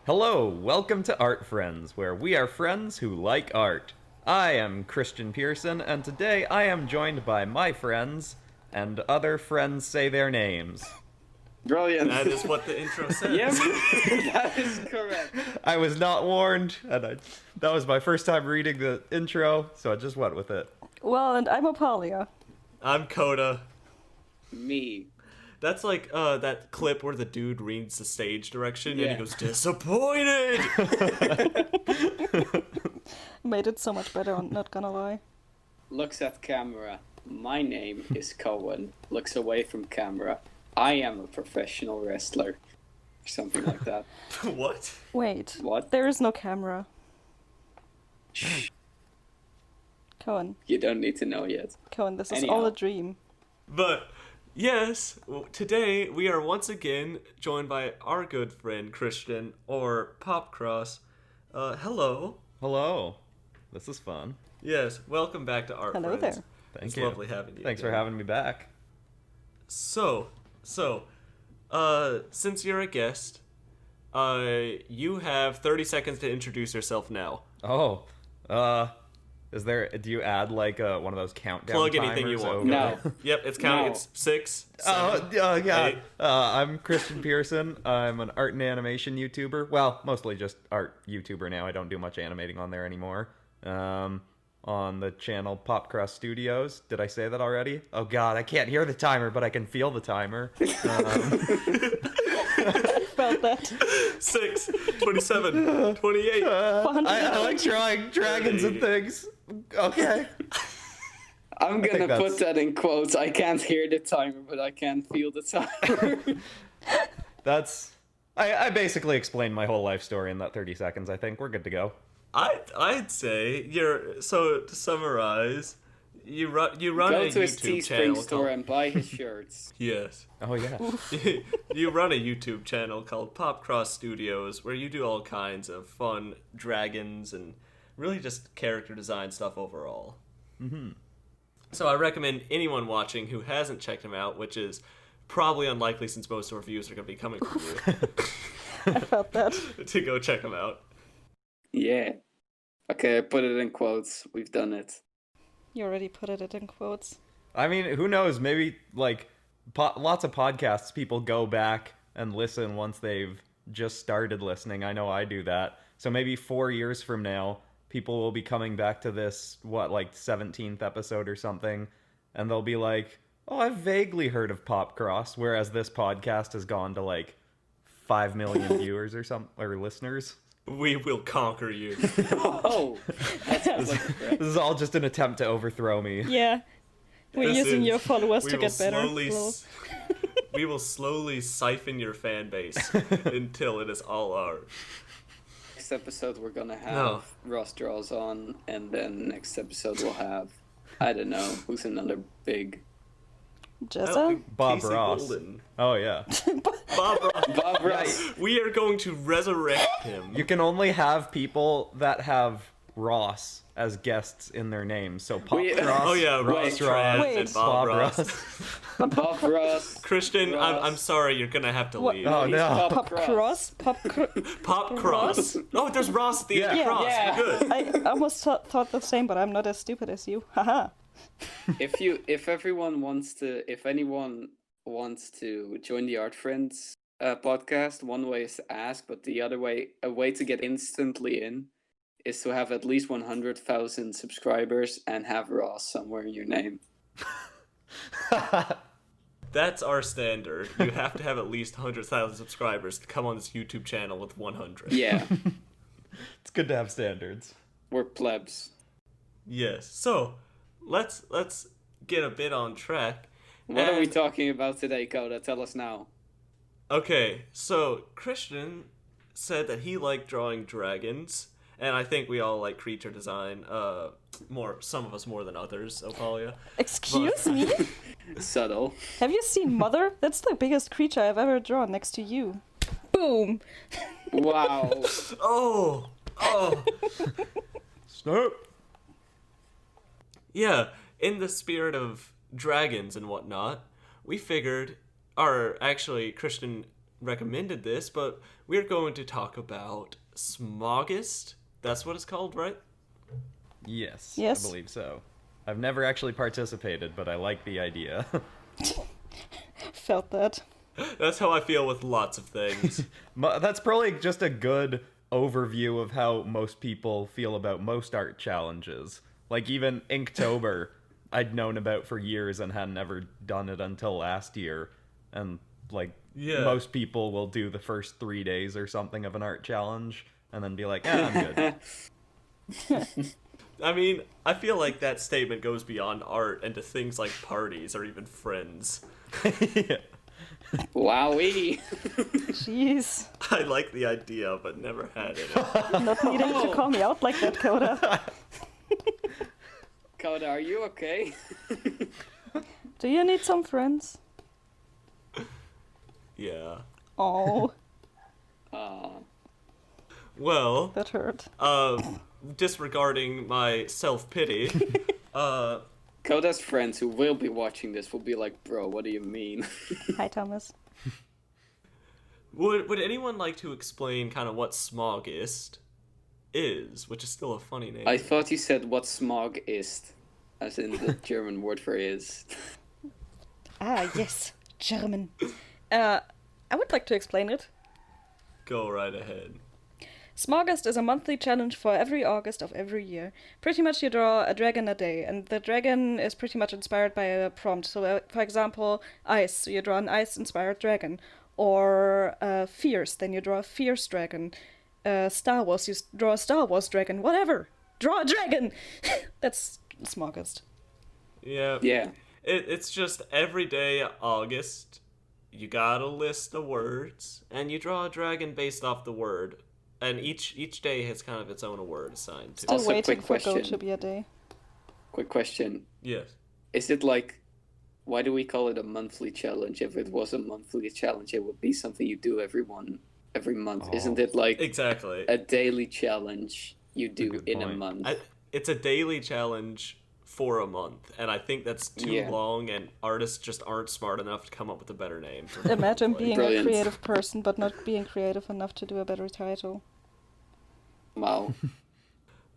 Hello, welcome to Art Friends, where we are friends who like art. I am Christian Pearson, and today I am joined by my friends, and other friends say their names. Brilliant. That is what the intro says. Yep, that is correct. I was not warned, and that was my first time reading the intro, so I just went with it. Well, and I'm Opalia. I'm Coda. Me. That's like that clip where the dude reads the stage direction and Yeah. he goes, disappointed! Made it so much better, I'm not gonna lie. Looks at camera. My name is Coen. Looks away from camera. I am a professional wrestler. Or something like that. What? Wait, What? there is no camera. Shh. Coen, You don't need to know yet. Coen, this is Anyhow. all a dream. But, yes, today we are once again joined by our good friend Christian, or PopCross. Hello. Hello. This is fun. Yes, welcome back to Art Hello Friends. there. Thank It's you. lovely having you. Thanks again. for having me back. So, since you're a guest, you have 30 seconds to introduce yourself now. Oh, do you add like one of those countdown Plug anything you timers? want. Okay. No. Yep, it's counting. No. It's 6, Oh, 7, yeah. 8. I'm Christian Pearson. I'm an art and animation YouTuber. Well, mostly just art YouTuber now. I don't do much animating on there anymore. On the channel PopCross Studios. Did I say that already? Oh god, I can't hear the timer, but I can feel the timer. Felt that. 6, 27, 28. I like drawing dragons and things. Okay. I'm think gonna that's- put that in quotes. I can't hear the timer, but I can feel the timer. I basically explained my whole life story in that 30 seconds. I think we're good to go. I'd say to summarize, you run Go a to his YouTube Teespring channel store called, and buy his shirts. yes. Oh yeah. You run a YouTube channel called PopCross Studios where you do all kinds of fun dragons and really just character design stuff overall. Mm-hmm. So I recommend anyone watching who hasn't checked him out, which is probably unlikely since most of our views are going to be coming from you, I felt that. to go check him out. Yeah. Okay, I put it in quotes. We've done it. You already put it in quotes. I mean, who knows? Maybe like lots of podcasts, people go back and listen once they've just started listening. I know I do that. So maybe 4 years from now, people will be coming back to this, like 17th episode or something, and they'll be like, oh, I've vaguely heard of PopCross, whereas this podcast has gone to like 5 million viewers or listeners. We will conquer you. Oh, that sounds like a threat. This is all just an attempt to overthrow me. Yeah. We're This using is- your followers we to will get better. slowly Lol. we will slowly siphon your fan base until it is all ours. Next episode we're gonna have No. Ross draws on, and then next episode we'll have, I don't know, who's another big I don't Jessa? think Bob Casey Ross. Golden. Oh yeah. Bob Ross. Bob Ross. We are going to resurrect him. You can only have people that have Ross as guests in their names. So Pop Wait, Ross, Oh yeah, Wait, Ross Trans wait. and Bob Ross. Bob Ross. Christian, Ross. I'm sorry, you're gonna have to What? leave. Oh He's no. Pop cross? Pop Cross. Oh, there's Ross at the end of Yeah. Cross. Yeah. Good. I almost thought the same, but I'm not as stupid as you. Haha. If anyone wants to join the Art Friends podcast, one way is to ask, but a way to get instantly in is to have at least 100,000 subscribers and have Ross somewhere in your name. That's our standard. You have to have at least 100,000 subscribers to come on this YouTube channel with 100. Yeah, It's good to have standards. we're plebs. Yes. So, let's get a bit on track. What are we And- talking about today, Coda? Tell us now. Okay, so Christian said that he liked drawing dragons, and I think we all like creature design. Some of us more than others. Opalia. Excuse me? Subtle. Have you seen Mother? That's the biggest creature I've ever drawn next to you. Boom! Wow. Oh. Snap. Yeah, in the spirit of dragons and whatnot, we figured, or actually, Christian recommended this, but we're going to talk about Smaugust. That's what it's called, right? Yes, Yes. I believe so. I've never actually participated, but I like the idea. Felt that. That's how I feel with lots of things. That's probably just a good overview of how most people feel about most art challenges. Like even Inktober, I'd known about for years and hadn't ever done it until last year. And like most people will do the first 3 days or something of an art challenge and then be like, I'm good. I mean, I feel like that statement goes beyond art into things like parties or even friends. Yeah. Wowee. Jeez. I like the idea, but never had it. Not needing to call me out like that, Coda. Coda, are you okay? Do you need some friends? Yeah. Oh, Well, that hurt. disregarding my self-pity, Coda's friends who will be watching this will be like, bro, what do you mean? Hi, Thomas. would anyone like to explain kind of what Smaugist is, which is still a funny name? I thought you said what smog is, as in the German word for is. Ah, yes, German. I would like to explain it. Go right ahead. Smaugust is a monthly challenge for every August of every year. Pretty much you draw a dragon a day, and the dragon is pretty much inspired by a prompt. So, for example, ice, so you draw an ice-inspired dragon. Or fierce, then you draw a fierce dragon. Star Wars, you draw a Star Wars dragon. Whatever! Draw a dragon! That's Smaugust. Yeah. Yeah. It's just every day August, you got a list of words, and you draw a dragon based off the word. And each day has kind of its own word assigned to it. Still Also, waiting quick for Go question. to be a day. Quick question. Yes. Is it like, why do we call it a monthly challenge? If it was a monthly challenge, it would be something you do every month. Isn't it like Exactly. a daily challenge you do good in a point. month? It's a daily challenge for a month, and I think that's too Yeah. long, and artists just aren't smart enough to come up with a better name. For Imagine being Brilliant. a creative person, but not being creative enough to do a better title. Wow.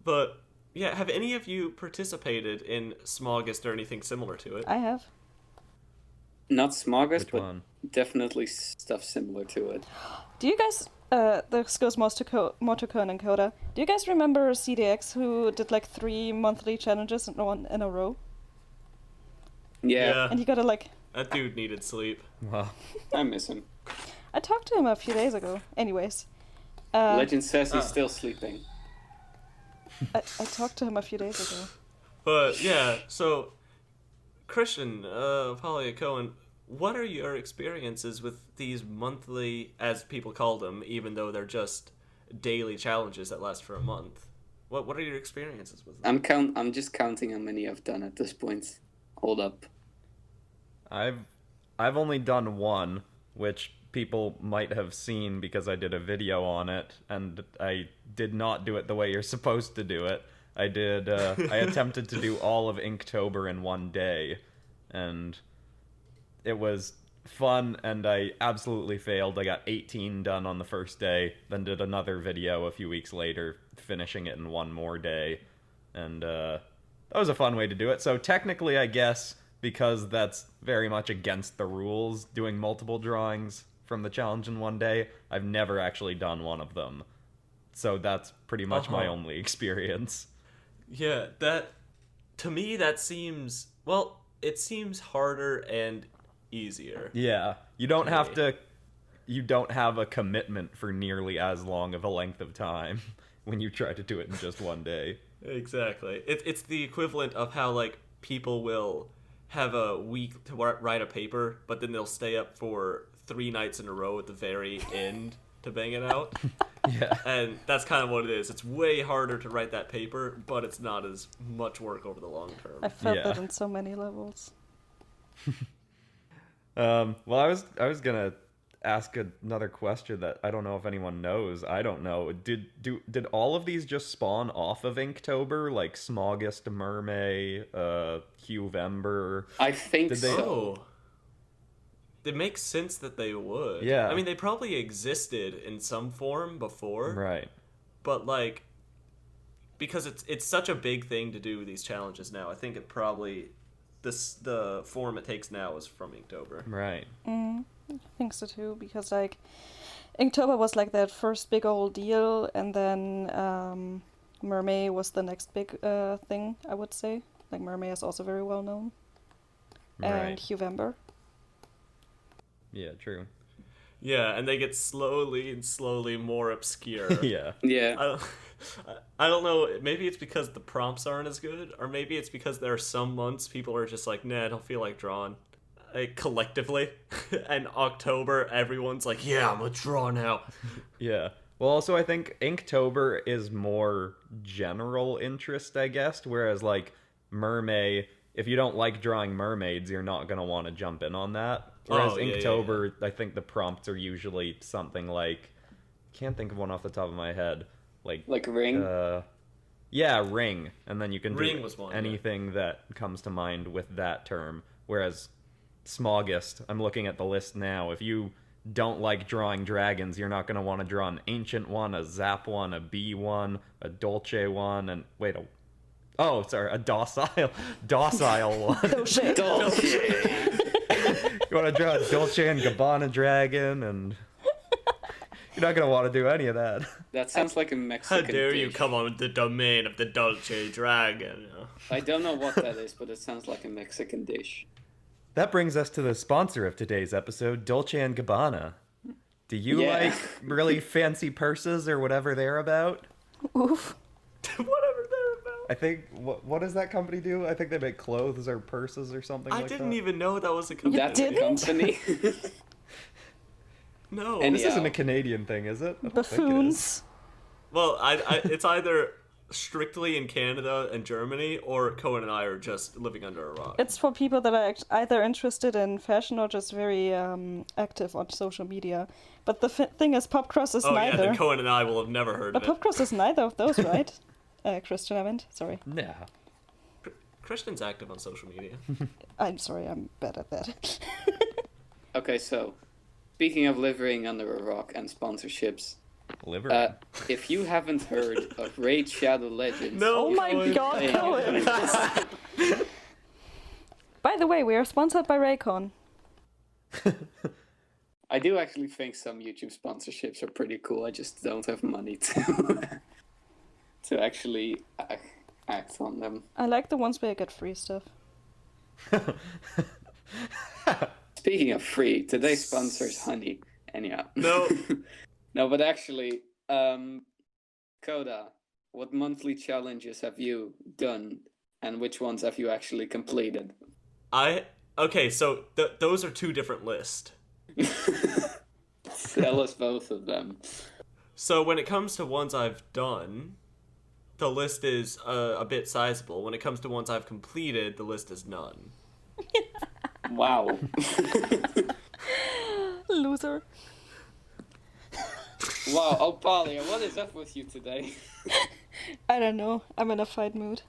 But yeah, have any of you participated in Smaugust or anything similar to it? I have. Not Smaugust, Which but one? definitely stuff similar to it. Do you guys, this goes more to Coen and Coda, do you guys remember CDX who did like 3 monthly challenges in a row? Yeah, And he got to like, That dude needed sleep. Wow. I miss him. I talked to him a few days ago. Anyways. Legend says he's still sleeping. I talked to him a few days ago. But yeah, so Christian, Opalia Coen, what are your experiences with these monthly, as people call them, even though they're just daily challenges that last for a month? What are your experiences with them? I'm just counting how many I've done at this point. Hold up. I've only done one, which people might have seen because I did a video on it, and I did not do it the way you're supposed to do it. I attempted to do all of Inktober in one day, and it was fun, and I absolutely failed. I got 18 done on the first day, then did another video a few weeks later, finishing it in one more day, and that was a fun way to do it. So technically, I guess, because that's very much against the rules, doing multiple drawings from the challenge in one day, I've never actually done one of them. So that's pretty much my only experience. Yeah, to me that seems, well, it seems harder and easier. Yeah, you don't have a commitment for nearly as long of a length of time when you try to do it in just one day. Exactly. It's the equivalent of how, like, people will have a week to write a paper, but then they'll stay up for 3 nights in a row at the very end to bang it out. Yeah. And that's kind of what it is. It's way harder to write that paper, but it's not as much work over the long term. I felt Yeah. that on so many levels. Well, I was gonna ask another question that I don't know if anyone knows. I don't know. Did all of these just spawn off of Inktober, like Smaugust, Mermay, Huevember? I think Did they- so. Oh. it makes sense that they would. Yeah. I mean, they probably existed in some form before. Right. But, like, because it's such a big thing to do these challenges now, I think it probably... the form it takes now is from Inktober. Right. I think so too, because like Inktober was like that first big old deal, and then Mermaid was the next big thing, I would say. Like Mermaid is also very well known. And Right. Huevember. Yeah, true. Yeah, and they get slowly and slowly more obscure. Yeah. Yeah. I don't know, maybe it's because the prompts aren't as good, or maybe it's because there are some months people are just like, nah, I don't feel like drawing. Like, collectively. And October, everyone's like, yeah, I'm gonna draw now. Yeah. Well, also, I think Inktober is more general interest, I guess, whereas, like, Mermaid, if you don't like drawing mermaids, you're not going to want to jump in on that. Whereas Inktober, I think the prompts are usually something like... Can't think of one off the top of my head. Like Ring? Yeah, Ring. And then you can Ring do was one, anything that comes to mind with that term. Whereas Smaugust, I'm looking at the list now, if you don't like drawing dragons, you're not going to want to draw an ancient one, a zap one, a bee one, a dolce one, and a docile one. Dolce. You want to draw a Dolce and Gabbana dragon, and you're not going to want to do any of that. That sounds like a Mexican How dare you dish. come on the domain of the Dolce Dragon? I don't know what that is, but it sounds like a Mexican dish. That brings us to the sponsor of today's episode, Dolce and Gabbana. Do you like really fancy purses or whatever they're about? Oof. Whatever they're about. I think, what does that company do? I think they make clothes or purses or something like that. I didn't even know that was a company. That's a company. No. And This isn't a Canadian thing, is it? I don't think it is. Buffoons. Well, it's either strictly in Canada and Germany, or Coen and I are just living under a rock. It's for people that are either interested in fashion or just very active on social media. But the thing is, PopCross is Yeah, neither. then Coen and I will have never heard But of it. PopCross is neither of those, right? Christian, I meant. Sorry. Yeah. Christian's active on social media. I'm sorry, I'm bad at that. Okay, so speaking of living under a rock and sponsorships, Liver. if you haven't heard of Raid Shadow Legends, No. Oh my Coen. god, Coen! By the way, we are sponsored by Raycon. I do actually think some YouTube sponsorships are pretty cool. I just don't have money to to actually act on them. I like the ones where you get free stuff. Speaking of free, today's sponsor is Honey. Anyhow. No. No, but actually, Coda, what monthly challenges have you done, and which ones have you actually completed? Okay, so those are two different lists. Tell us both of them. So when it comes to ones I've done, the list is a bit sizable. When it comes to ones I've completed, the list is none. Wow. Loser. Wow, Opalia, what is up with you today? I don't know. I'm in a fight mood.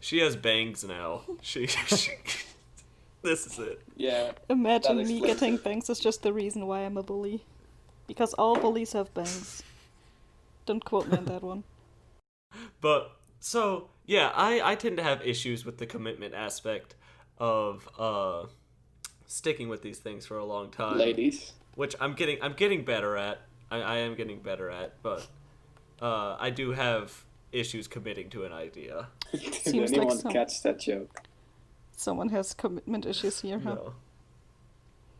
She has bangs now. She this is it. Yeah. Imagine That me explains getting it. bangs is just the reason why I'm a bully. Because all bullies have bangs. Don't quote me on that one. But so yeah, I tend to have issues with the commitment aspect of sticking with these things for a long time. Ladies. Which I'm getting better at. I am getting better at, but I do have issues committing to an idea. Did Seems like anyone some- catch that joke? Someone has commitment issues here, huh? No.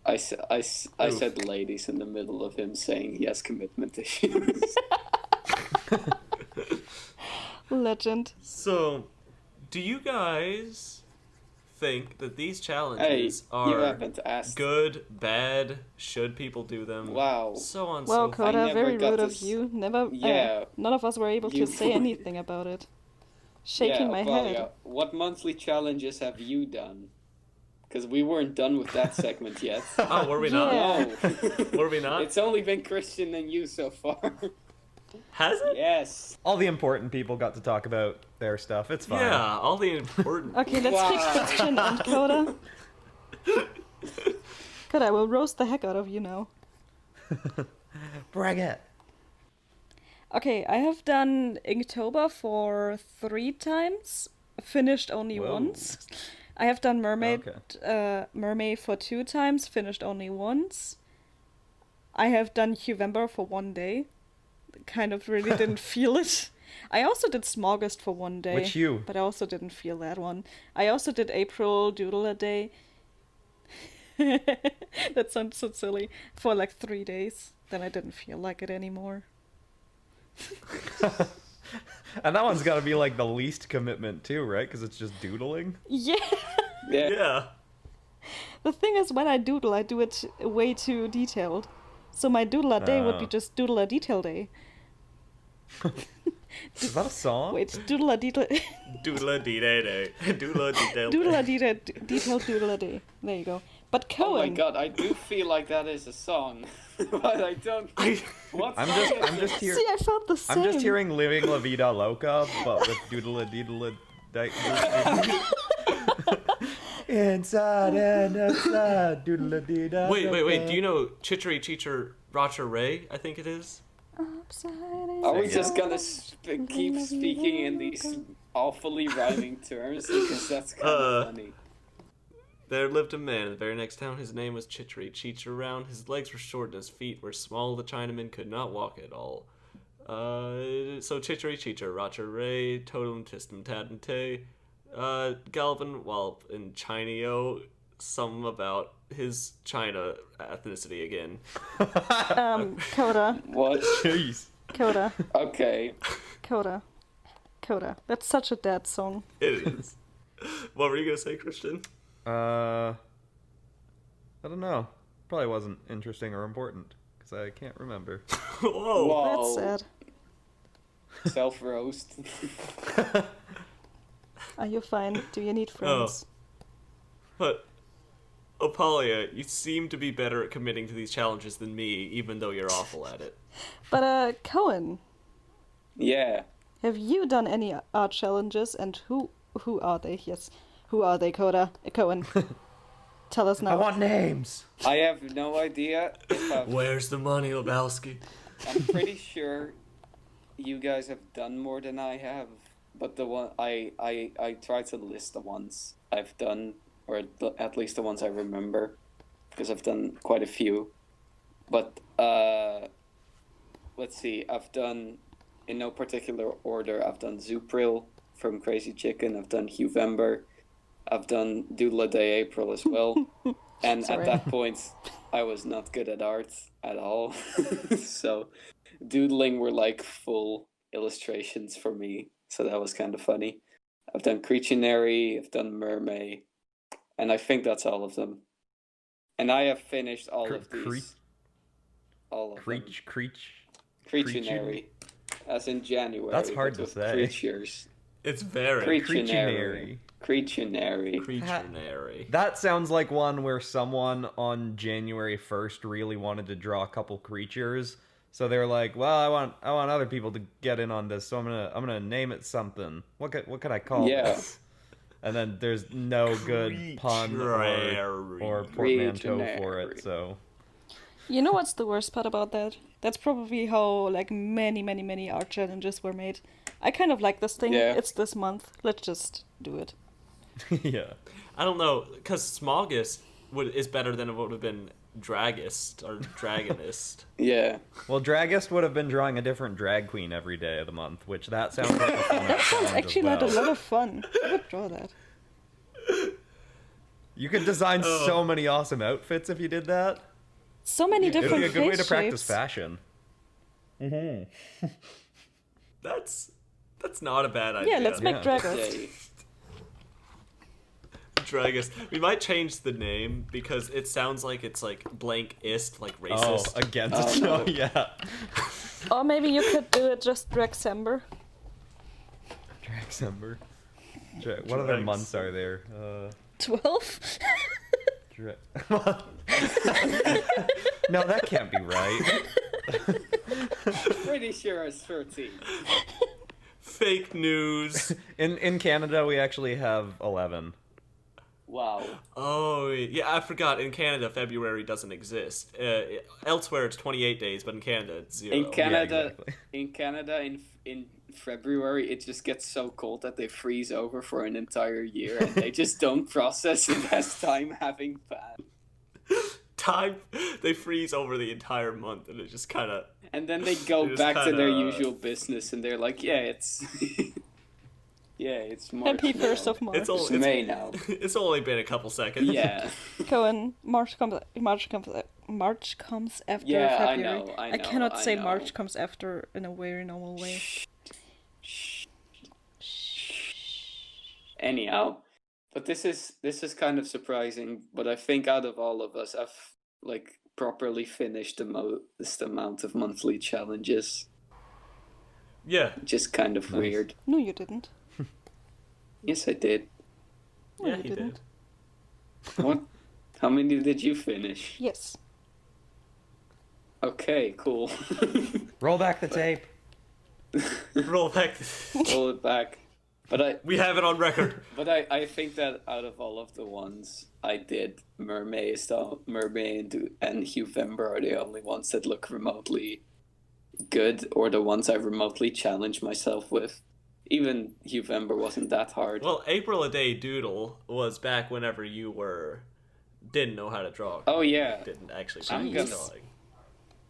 I Oof. said ladies in the middle of him saying he has commitment issues. Legend. So, do you guys think that these Hey, challenges you are haven't asked. good, bad, should people do them? Wow. So on Well, so forth. Coda, never very got rude of this- you. Never. Yeah. None of us were able You- to say anything about it. Shaking my Opalia, head. what monthly challenges have you done? Because we weren't done with that segment yet. Oh, were we not? Yeah. No. Were we not? It's only been Christian and you so far. Has it? Yes. All the important people got to talk about their stuff. It's fine. Yeah, all the important. Okay, let's pick Wow. Christian and Coda. Good, I will roast the heck out of you now. Brag it. Okay, I have done Inktober for 3 times, finished only Whoa. once. I have done Mermaid for 2 times, finished only once. I have done November for 1 day. Kind of really didn't feel it. I also did Smaugust for 1 day. Which you? But I also didn't feel that one. I also did April Doodle a day. That sounds so silly. For like 3 days. Then I didn't feel like it anymore. And that one's got to be like the least commitment too, right? Because it's just doodling. Yeah. Yeah. The thing is, when I doodle, I do it way too detailed. So my doodle a day would be just doodle a detail day. Is that a song? Wait, doodle a detail. Doodle a dee day day. Doodle a detail. Doodle a detailed doodle a day. There you go. But Coen. Oh my god, I do feel like that is a song, but I don't. What? I'm just here. See, I felt the same. I'm just hearing "Living La Vida Loca," but with doodle a doodle a. Inside and outside, doodle a dee da. Wait. Do you know Chichery Cheecher Roger Ray? I think it is. Are we just gonna keep speaking in these awfully rhyming terms? Because that's kind of funny. There lived a man in the very next town. His name was Chichery Cheecher Round. His legs were short and his feet were small. The Chinaman could not walk at all. So Chichery Cheecher, Roger Ray, Totem Tistum Tatante, Galvin, well, in Chineo, some about his China ethnicity again. Coda. What? Jeez. Coda. Okay. Coda. That's such a dad song. It is. What were you gonna say, Christian? I don't know. Probably wasn't interesting or important because I can't remember. Whoa. Whoa. That's sad. Self-roast. Are you fine? Do you need friends? But Opalia, you seem to be better at committing to these challenges than me, even though you're awful at it. But Coen, Yeah. have you done any art challenges, and who are they? Yes, who are they, Coda? Coen, tell us now. I want names. I have no idea if I've... Where's the money, Lebowski? I'm pretty sure you guys have done more than I have. But the one I try to list the ones I've done, or at least the ones I remember, because I've done quite a few. But let's see, I've done, in no particular order, I've done Zupril from Crazy Chicken, I've done November, I've done Doodle a Day April as well. And Sorry. at that point, I was not good at art at all. So doodling were like full illustrations for me. So that was kind of funny. I've done Creationary, I've done Mermaid, and I think that's all of them. And I have finished all of these. All of them. Creationary, as in January. That's hard but to with say. Creatures. It's very Creationary. Creationary. That sounds like one where someone on January 1st really wanted to draw a couple creatures. So they're like, well, I want other people to get in on this, so I'm gonna name it something. What can I call this? And then there's no good pun or portmanteau for it. So You know what's the worst part about that? That's probably how like many art challenges were made. I kind of like this thing. Yeah. It's this month. Let's just do it. yeah. I don't know, because Smaugust is better than it would have been Dragist or Dragonist. Yeah. Well, Dragist would have been drawing a different drag queen every day of the month, which that sounds like a fun That sounds challenge actually as well. like a lot of fun. I would draw that. You could design so many awesome outfits if you did that. So many It'd different be a good way to face practice shapes. fashion. That's not a bad idea. Yeah, let's make Yeah. dragons. Yeah. Dragist. We might change the name because it sounds like it's like blank-ist, like Oh, racist. against Oh, no. yeah. Or maybe you could do it just Dragsember. Dragsember. What other Drags. months are there? 12? No, that can't be right. Pretty sure it's 13. Fake news. In Canada, we actually have 11. Wow. Oh, yeah, I forgot. In Canada, February doesn't exist. Elsewhere, it's 28 days, but in Canada, it's 0. In Canada, Yeah, exactly. in February, it just gets so cold that they freeze over for an entire year, and they just don't process it as time having passed. They freeze over the entire month, and it just kind of... And then they go It is back to their kinda- usual business, and they're like, yeah, it's... yeah, it's March Happy now. 1st of March. It's May now. It's only been a couple seconds. Yeah. Coen, March comes after Yeah, I February. know, I know, cannot I say know. March comes after in a very normal way. Anyhow, but this is kind of surprising, but I think out of all of us, I've like properly finished the most amount of monthly challenges, Yeah. which is kind of weird. No, you didn't. Yes, I did. No, Yeah, you he didn't. did. What? How many did you finish? Yes. Okay, cool. Roll back the tape. Roll back. Roll it back. But We have it on record. I think that out of all of the ones I did, Mermaid and Hughember are the only ones that look remotely good, or the ones I remotely challenge myself with. Even Hughember wasn't that hard. Well, April a Day Doodle was back whenever you didn't know how to draw. Oh yeah, Didn't actually I'm practice gonna- drawing.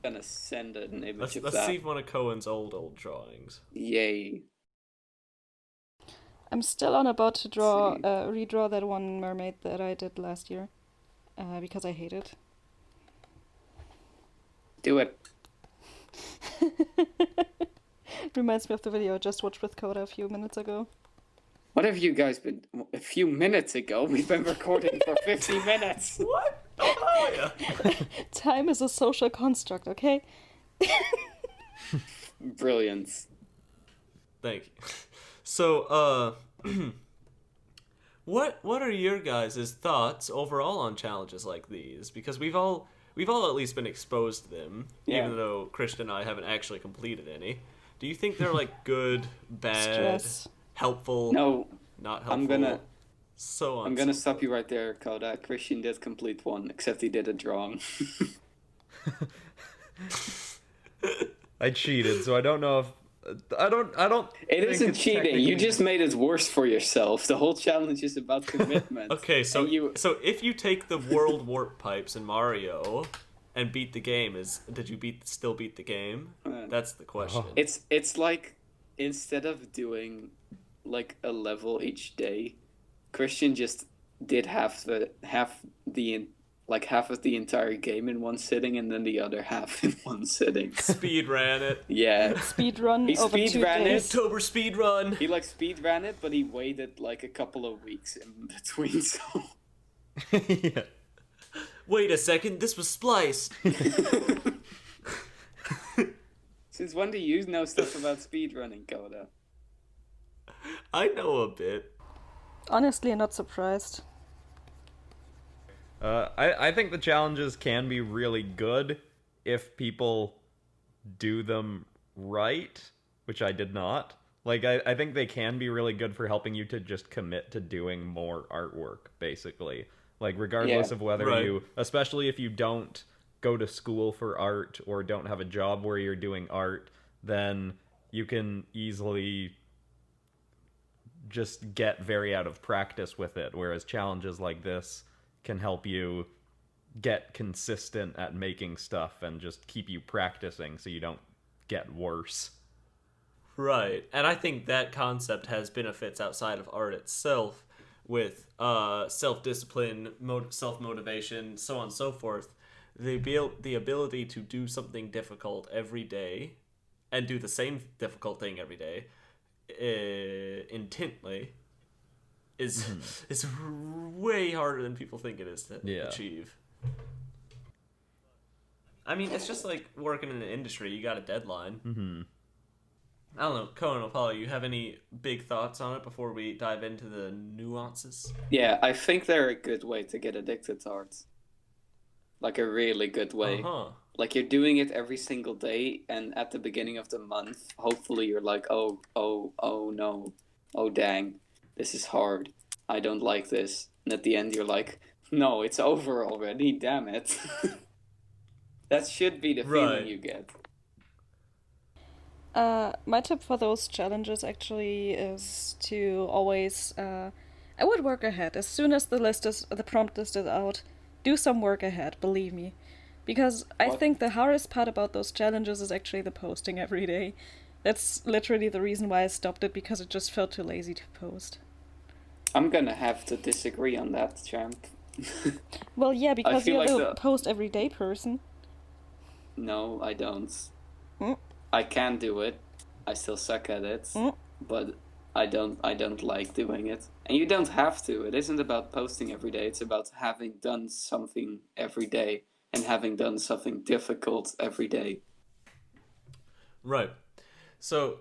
gonna send an image of Let's that. see one of Cohen's old drawings. Yay. I'm still on about to draw, See. redraw that one mermaid that I did last year, because I hate it. Do it. Reminds me of the video I just watched with Coda a few minutes ago. What have you guys been... A few minutes ago, we've been recording for 50 minutes. What? Oh, yeah. Time is a social construct, okay? Brilliant. Thank you. So, what are your guys' thoughts overall on challenges like these? Because we've all at least been exposed to them, Yeah. even though Christian and I haven't actually completed any. Do you think they're like good, bad, Stress. helpful, No, not helpful? I'm gonna so stop you right there, Koda. Christian did complete one, except he did a drawing. I cheated, so I don't know if I don't. It think isn't it's cheating. You technically- just made it worse for yourself. The whole challenge is about commitment. Okay, so And so if you take the world warp pipes in Mario and beat the game, did you still beat the game? That's the question. It's like, instead of doing like a level each day, Christian just did half of the entire game in one sitting, and then the other half in one sitting. Speed ran it. Yeah. Speedrun He over 2 speedran it. days. Inktober speed run. He like speed ran it, but he waited like a couple of weeks in between, so Yeah. Wait a second, this was spliced. since when do you know stuff about speedrunning, Koda? I know a bit. Honestly, not surprised. I think the challenges can be really good if people do them right, which I did not. Like, I think they can be really good for helping you to just commit to doing more artwork, basically. Like, regardless Yeah, of whether right. you, especially if you don't go to school for art or don't have a job where you're doing art, then you can easily just get very out of practice with it, whereas challenges like this can help you get consistent at making stuff and just keep you practicing so you don't get worse. Right, and I think that concept has benefits outside of art itself, with self-discipline, self-motivation, so on and so forth. The ability to do something difficult every day, and do the same difficult thing every day, intently, is way harder than people think it is to achieve. I mean, it's just like working in an industry. You got a deadline. Mm-hmm. I don't know, Coen, Opalia, you have any big thoughts on it before we dive into the nuances? Yeah, I think they're a good way to get addicted to art. Like a really good way. Like you're doing it every single day, and at the beginning of the month, hopefully you're like, oh no, oh dang, this is hard. I don't like this. And at the end you're like, no, it's over already, damn it. That should be the feeling Right. you get. My tip for those challenges actually is to always, I would work ahead. As soon as the prompt list is out, do some work ahead, believe me. Because I What? think the hardest part about those challenges is actually the posting every day. That's literally the reason why I stopped it, because it just felt too lazy to post. I'm gonna have to disagree on that, champ. Well, yeah, because feel you're like the post everyday person. No, I don't. Mm. I can do it. I still suck at it. Mm. But I don't like doing it. And you don't have to. It isn't about posting every day. It's about having done something every day and having done something difficult every day. Right. So,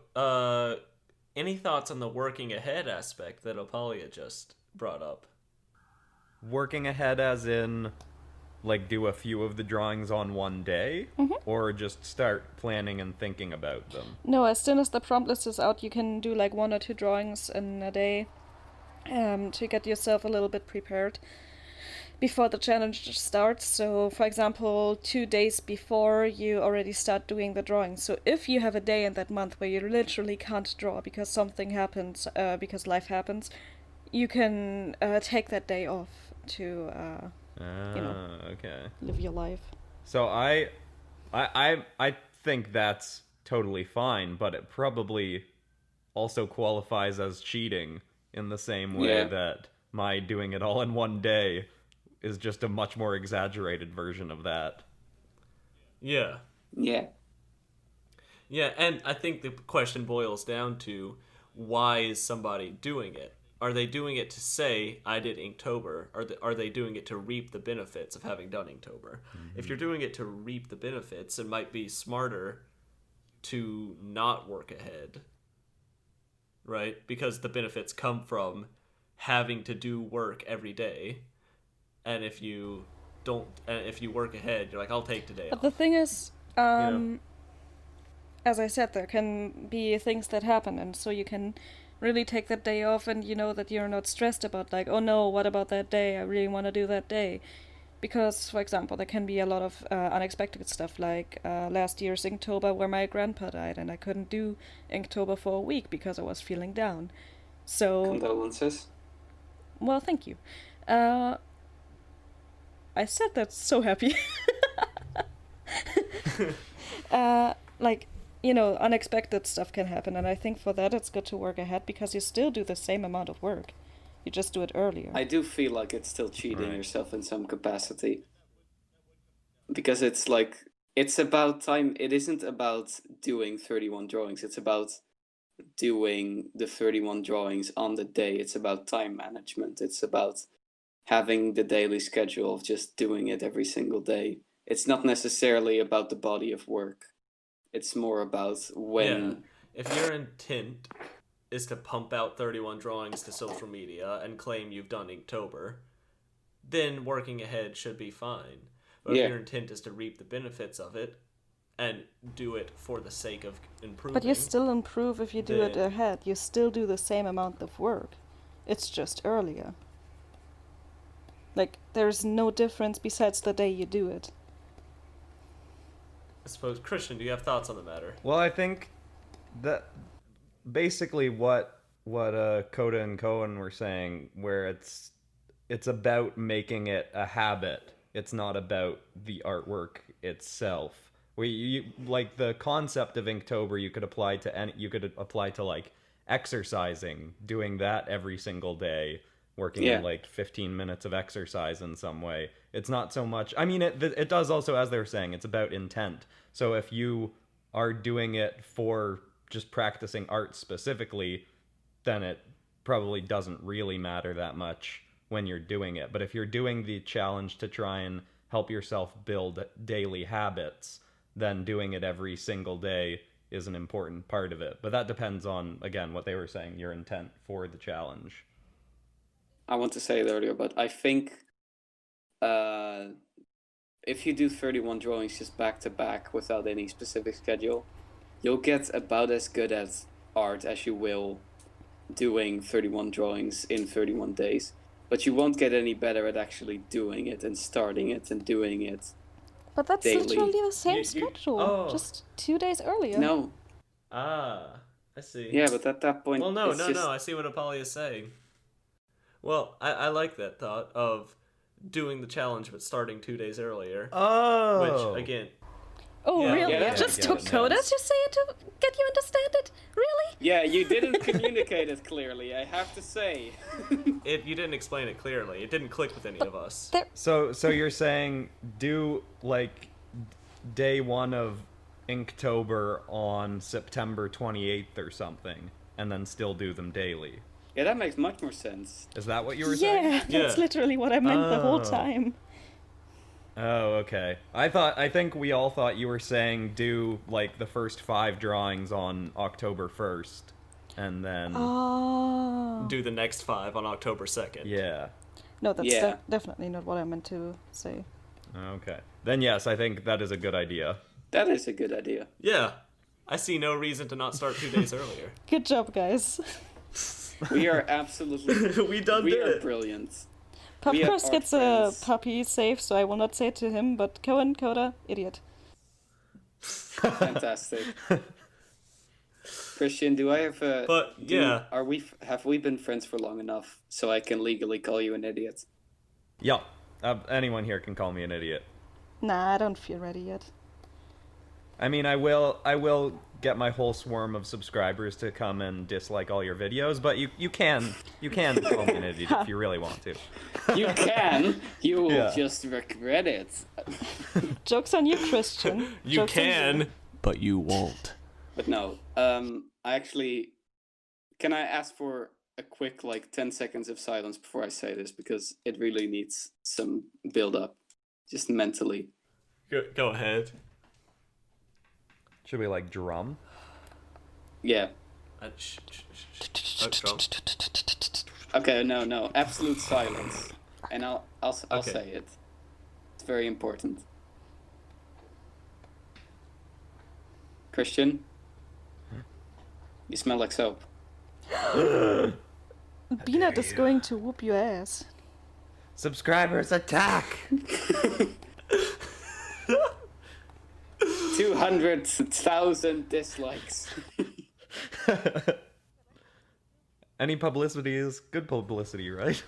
any thoughts on the working ahead aspect that Opalia just brought up? Working ahead as in, like, do a few of the drawings on one day? Or just start planning and thinking about them? No, as soon as the prompt list is out, you can do like 1 or 2 drawings in a day, to get yourself a little bit prepared before the challenge starts. So, for example, 2 days before, you already start doing the drawing. So if you have a day in that month where you literally can't draw because something happens, because life happens, you can take that day off to Okay. live your life. So I think that's totally fine, but it probably also qualifies as cheating in the same way Yeah. that my doing it all in one day is just a much more exaggerated version of that. Yeah. Yeah. Yeah, and I think the question boils down to, why is somebody doing it? Are they doing it to say, I did Inktober? Or are they doing it to reap the benefits of having done Inktober? If you're doing it to reap the benefits, it might be smarter to not work ahead, right? Because the benefits come from having to do work every day. And if you work ahead, you're like, I'll take today But off. the thing is, know? as I said, there can be things that happen, and so you can really take that day off, and you know that you're not stressed about, like, oh no, what about that day? I really want to do that day. Because, for example, there can be a lot of unexpected stuff, like last year's Inktober, where my grandpa died, and I couldn't do Inktober for a week because I was feeling down. So, Condolences. well, thank you. I said that so happy. Like, unexpected stuff can happen, and I think for that it's good to work ahead, because you still do the same amount of work. You just do it earlier. I do feel like it's still cheating Right. yourself in some capacity. Because it's like, it's about time. It isn't about doing 31 drawings. It's about doing the 31 drawings on the day. It's about time management. It's about having the daily schedule of just doing it every single day. It's not necessarily about the body of work. It's more about when... Yeah. If your intent is to pump out 31 drawings to social media and claim you've done Inktober, then working ahead should be fine. But Yeah. if your intent is to reap the benefits of it and do it for the sake of improving, But you still improve if you do it then- ahead. You still do the same amount of work. It's just earlier. Like, there's no difference besides the day you do it. I suppose, Christian, do you have thoughts on the matter? Well, I think that basically what Coda and Coen were saying, where it's about making it a habit. It's not about the artwork itself. Where you like the concept of Inktober, you could apply to like exercising, doing that every single day, working Yeah. in like 15 minutes of exercise in some way. It's not so much, I mean, it does also, as they were saying, it's about intent. So if you are doing it for just practicing art specifically, then it probably doesn't really matter that much when you're doing it. But if you're doing the challenge to try and help yourself build daily habits, then doing it every single day is an important part of it. But that depends on, again, what they were saying, your intent for the challenge. I want to say it earlier, but I think if you do 31 drawings just back to back without any specific schedule, you'll get about as good at art as you will doing 31 drawings in 31 days. But you won't get any better at actually doing it and starting it and doing it. But that's Daily. literally the same You- schedule, oh. just 2 days earlier. No. Ah, I see. Yeah, but at that point... Well, no, it's no, just... no. I see what Opalia is saying. Well, I like that thought of doing the challenge but starting 2 days earlier. Oh. Which, again, Oh, Yeah, really? yeah, Just I took get it. Coda to say it to get you understand it? Really? Yeah, you didn't communicate it clearly, I have to say. you didn't explain it clearly. It didn't click with any of us. So you're saying do like day 1 of Inktober on September 28th or something, and then still do them daily. Yeah, that makes much more sense. Is that what you were saying? Yeah, that's Yeah. literally what I meant the whole Oh. time. Oh, okay. I think we all thought you were saying do like the first 5 drawings on October 1st, and then Oh. Do the next 5 on October 2nd. yeah. No, that's Yeah. definitely not what I meant to say. Okay. Then yes, I think that is a good idea. That is a good idea. Yeah. I see no reason to not start 2 days earlier. Good job, guys. We are absolutely... we done we did are it. brilliant. We are PopCross Art gets a Friends. puppy safe, so I will not say it to him, but Coen, Coda, idiot. Fantastic. Christian, do I have a... But, yeah. Have we been friends for long enough so I can legally call you an idiot? Yeah. Anyone here can call me an idiot. Nah, I don't feel ready yet. I mean, I will get my whole swarm of subscribers to come and dislike all your videos, but you can call me an idiot if you really want to. You can. You will Yeah. just regret it. Joke's on you, Christian. You Joke's on can, but you won't. But no, I actually... Can I ask for a quick, 10 seconds of silence before I say this? Because it really needs some build-up, just mentally. Go ahead. Should we like drum? Yeah. Oh, drum. Okay, no, absolute silence. And I'll Okay. say it. It's very important. Christian? You smell like soap. Beanut is going to whoop your ass. Subscribers attack! 200,000 dislikes. Any publicity is good publicity, right?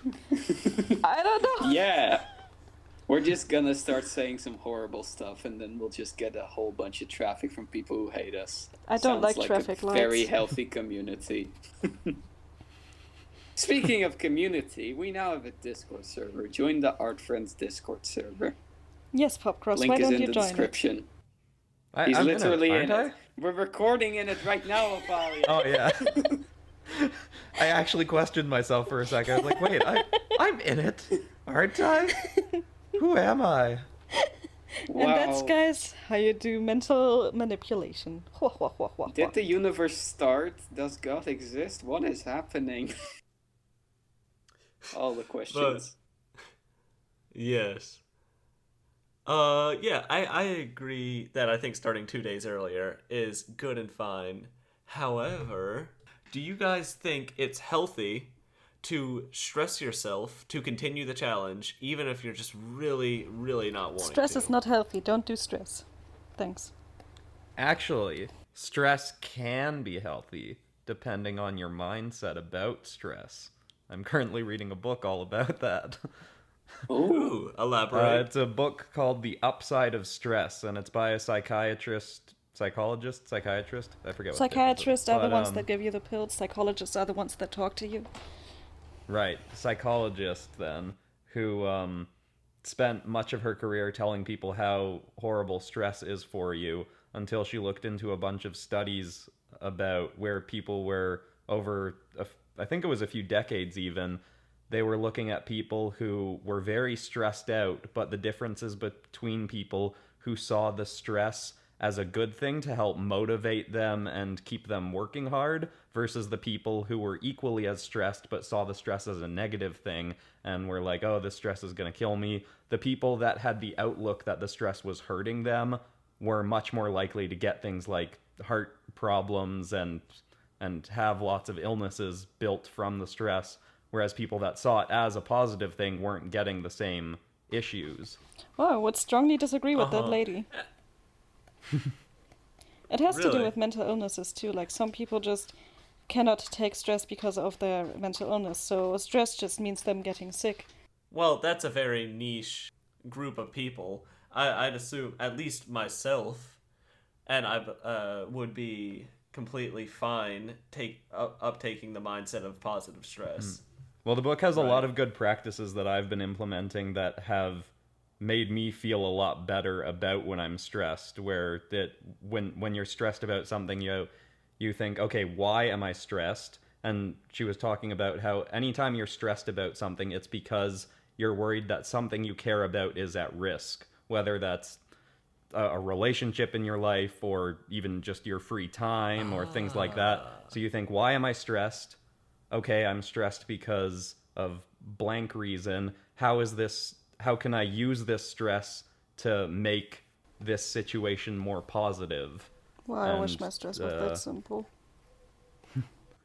I don't know. Yeah. We're just gonna start saying some horrible stuff and then we'll just get a whole bunch of traffic from people who hate us. I don't Sounds like traffic a lights. very healthy community. Speaking of community, we now have a Discord server. Join the Art Friends Discord server. Yes, PopCross, Link why is don't in you the join description. I'm He's in literally it, in aren't it. We're recording in it right now, Opalia. Oh yeah. I actually questioned myself for a second. I was like, wait, I'm in it, aren't I? Who am I? Wow. And that's, guys, how you do mental manipulation. Did the universe start? Does God exist? What is happening? All the questions. Yes. Yeah, I agree that I think starting 2 days earlier is good and fine. However, do you guys think it's healthy to stress yourself to continue the challenge, even if you're just really, really not wanting Stress to? is not healthy. Don't do stress. Thanks. Actually, stress can be healthy depending on your mindset about stress. I'm currently reading a book all about that. Ooh, elaborate. It's a book called The Upside of Stress, and it's by a psychiatrist. I forget what the difference is. Psychiatrists are the But, ones that give you the pills. Psychologists are the ones that talk to you. Right, psychologist then, who spent much of her career telling people how horrible stress is for you, until she looked into a bunch of studies about where people were I think it was a few decades even, they were looking at people who were very stressed out, but the differences between people who saw the stress as a good thing to help motivate them and keep them working hard versus the people who were equally as stressed but saw the stress as a negative thing and were like, oh, this stress is going to kill me. The people that had the outlook that the stress was hurting them were much more likely to get things like heart problems and and have lots of illnesses built from the stress, whereas people that saw it as a positive thing weren't getting the same issues. Oh, I would strongly disagree with that lady. It has to do Really? with mental illnesses too. Like, some people just cannot take stress because of their mental illness, so stress just means them getting sick. Well, that's a very niche group of people. I'd assume, at least myself, and I would be completely fine uptaking the mindset of positive stress. Well, the book has a Right. lot of good practices that I've been implementing that have made me feel a lot better about when I'm stressed, where that when you're stressed about something, you think, okay, why am I stressed? And she was talking about how anytime you're stressed about something, it's because you're worried that something you care about is at risk, whether that's a relationship in your life or even just your free time or things like that. So you think, why am I stressed? Okay, I'm stressed because of blank reason. How can I use this stress to make this situation more positive? Well, I wish And, my stress was that simple.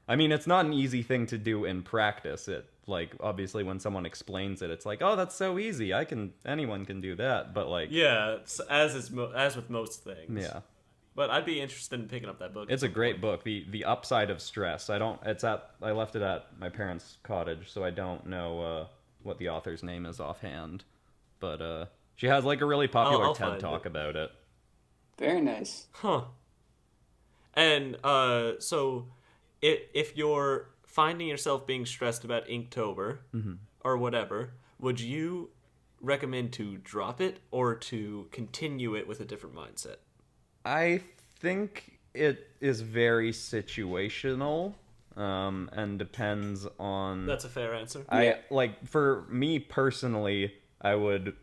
I mean, it's not an easy thing to do in practice. It, like, obviously when someone explains it, it's like, oh, that's so easy. Anyone can do that. But like, Yeah, as with most things. yeah. But I'd be interested in picking up that book. It's a great book. The Upside of Stress. I left it at my parents' cottage, so I don't know what the author's name is offhand. But she has like a really popular I'll TED find Talk it. about it. Very nice. Huh. And so if you're finding yourself being stressed about Inktober or whatever, would you recommend to drop it or to continue it with a different mindset? I think it is very situational, and depends on. That's a fair answer. For me personally, I would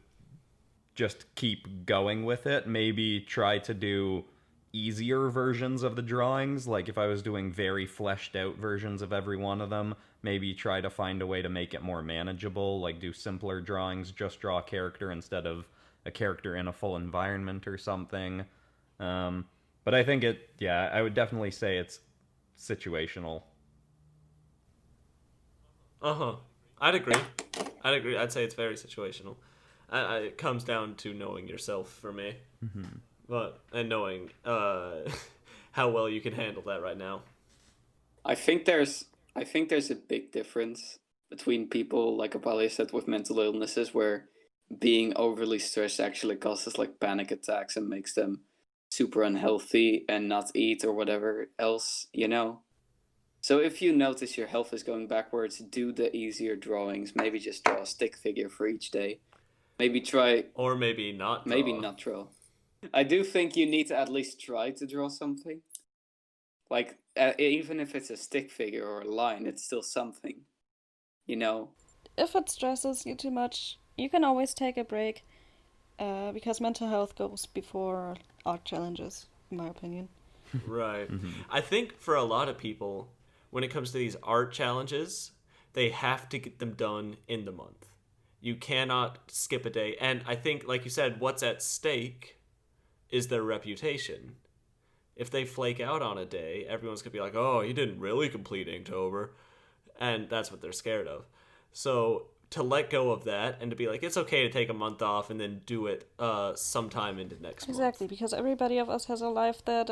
just keep going with it. Maybe try to do easier versions of the drawings. Like if I was doing very fleshed out versions of every one of them, maybe try to find a way to make it more manageable. Like do simpler drawings, just draw a character instead of a character in a full environment or something. But I think I would definitely say it's situational. I'd agree. I'd say it's very situational. It comes down to knowing yourself for me. And knowing how well you can handle that right now. I think there's a big difference between people, like Opalia said, with mental illnesses, where being overly stressed actually causes like panic attacks and makes them super unhealthy and not eat or whatever else, So if you notice your health is going backwards, do the easier drawings. Maybe just draw a stick figure for each day. Maybe try... Or maybe not draw. Maybe not draw. I do think you need to at least try to draw something. Like, even if it's a stick figure or a line, it's still something. If it stresses you too much, you can always take a break, because mental health goes before art challenges, in my opinion. Right. I think for a lot of people, when it comes to these art challenges, they have to get them done in the month. You cannot skip a day. And I think, like you said, what's at stake is their reputation. If they flake out on a day, everyone's going to be like, oh, you didn't really complete Inktober. And that's what they're scared of. So to let go of that and to be like, it's okay to take a month off and then do it sometime into next month. Exactly, because everybody of us has a life that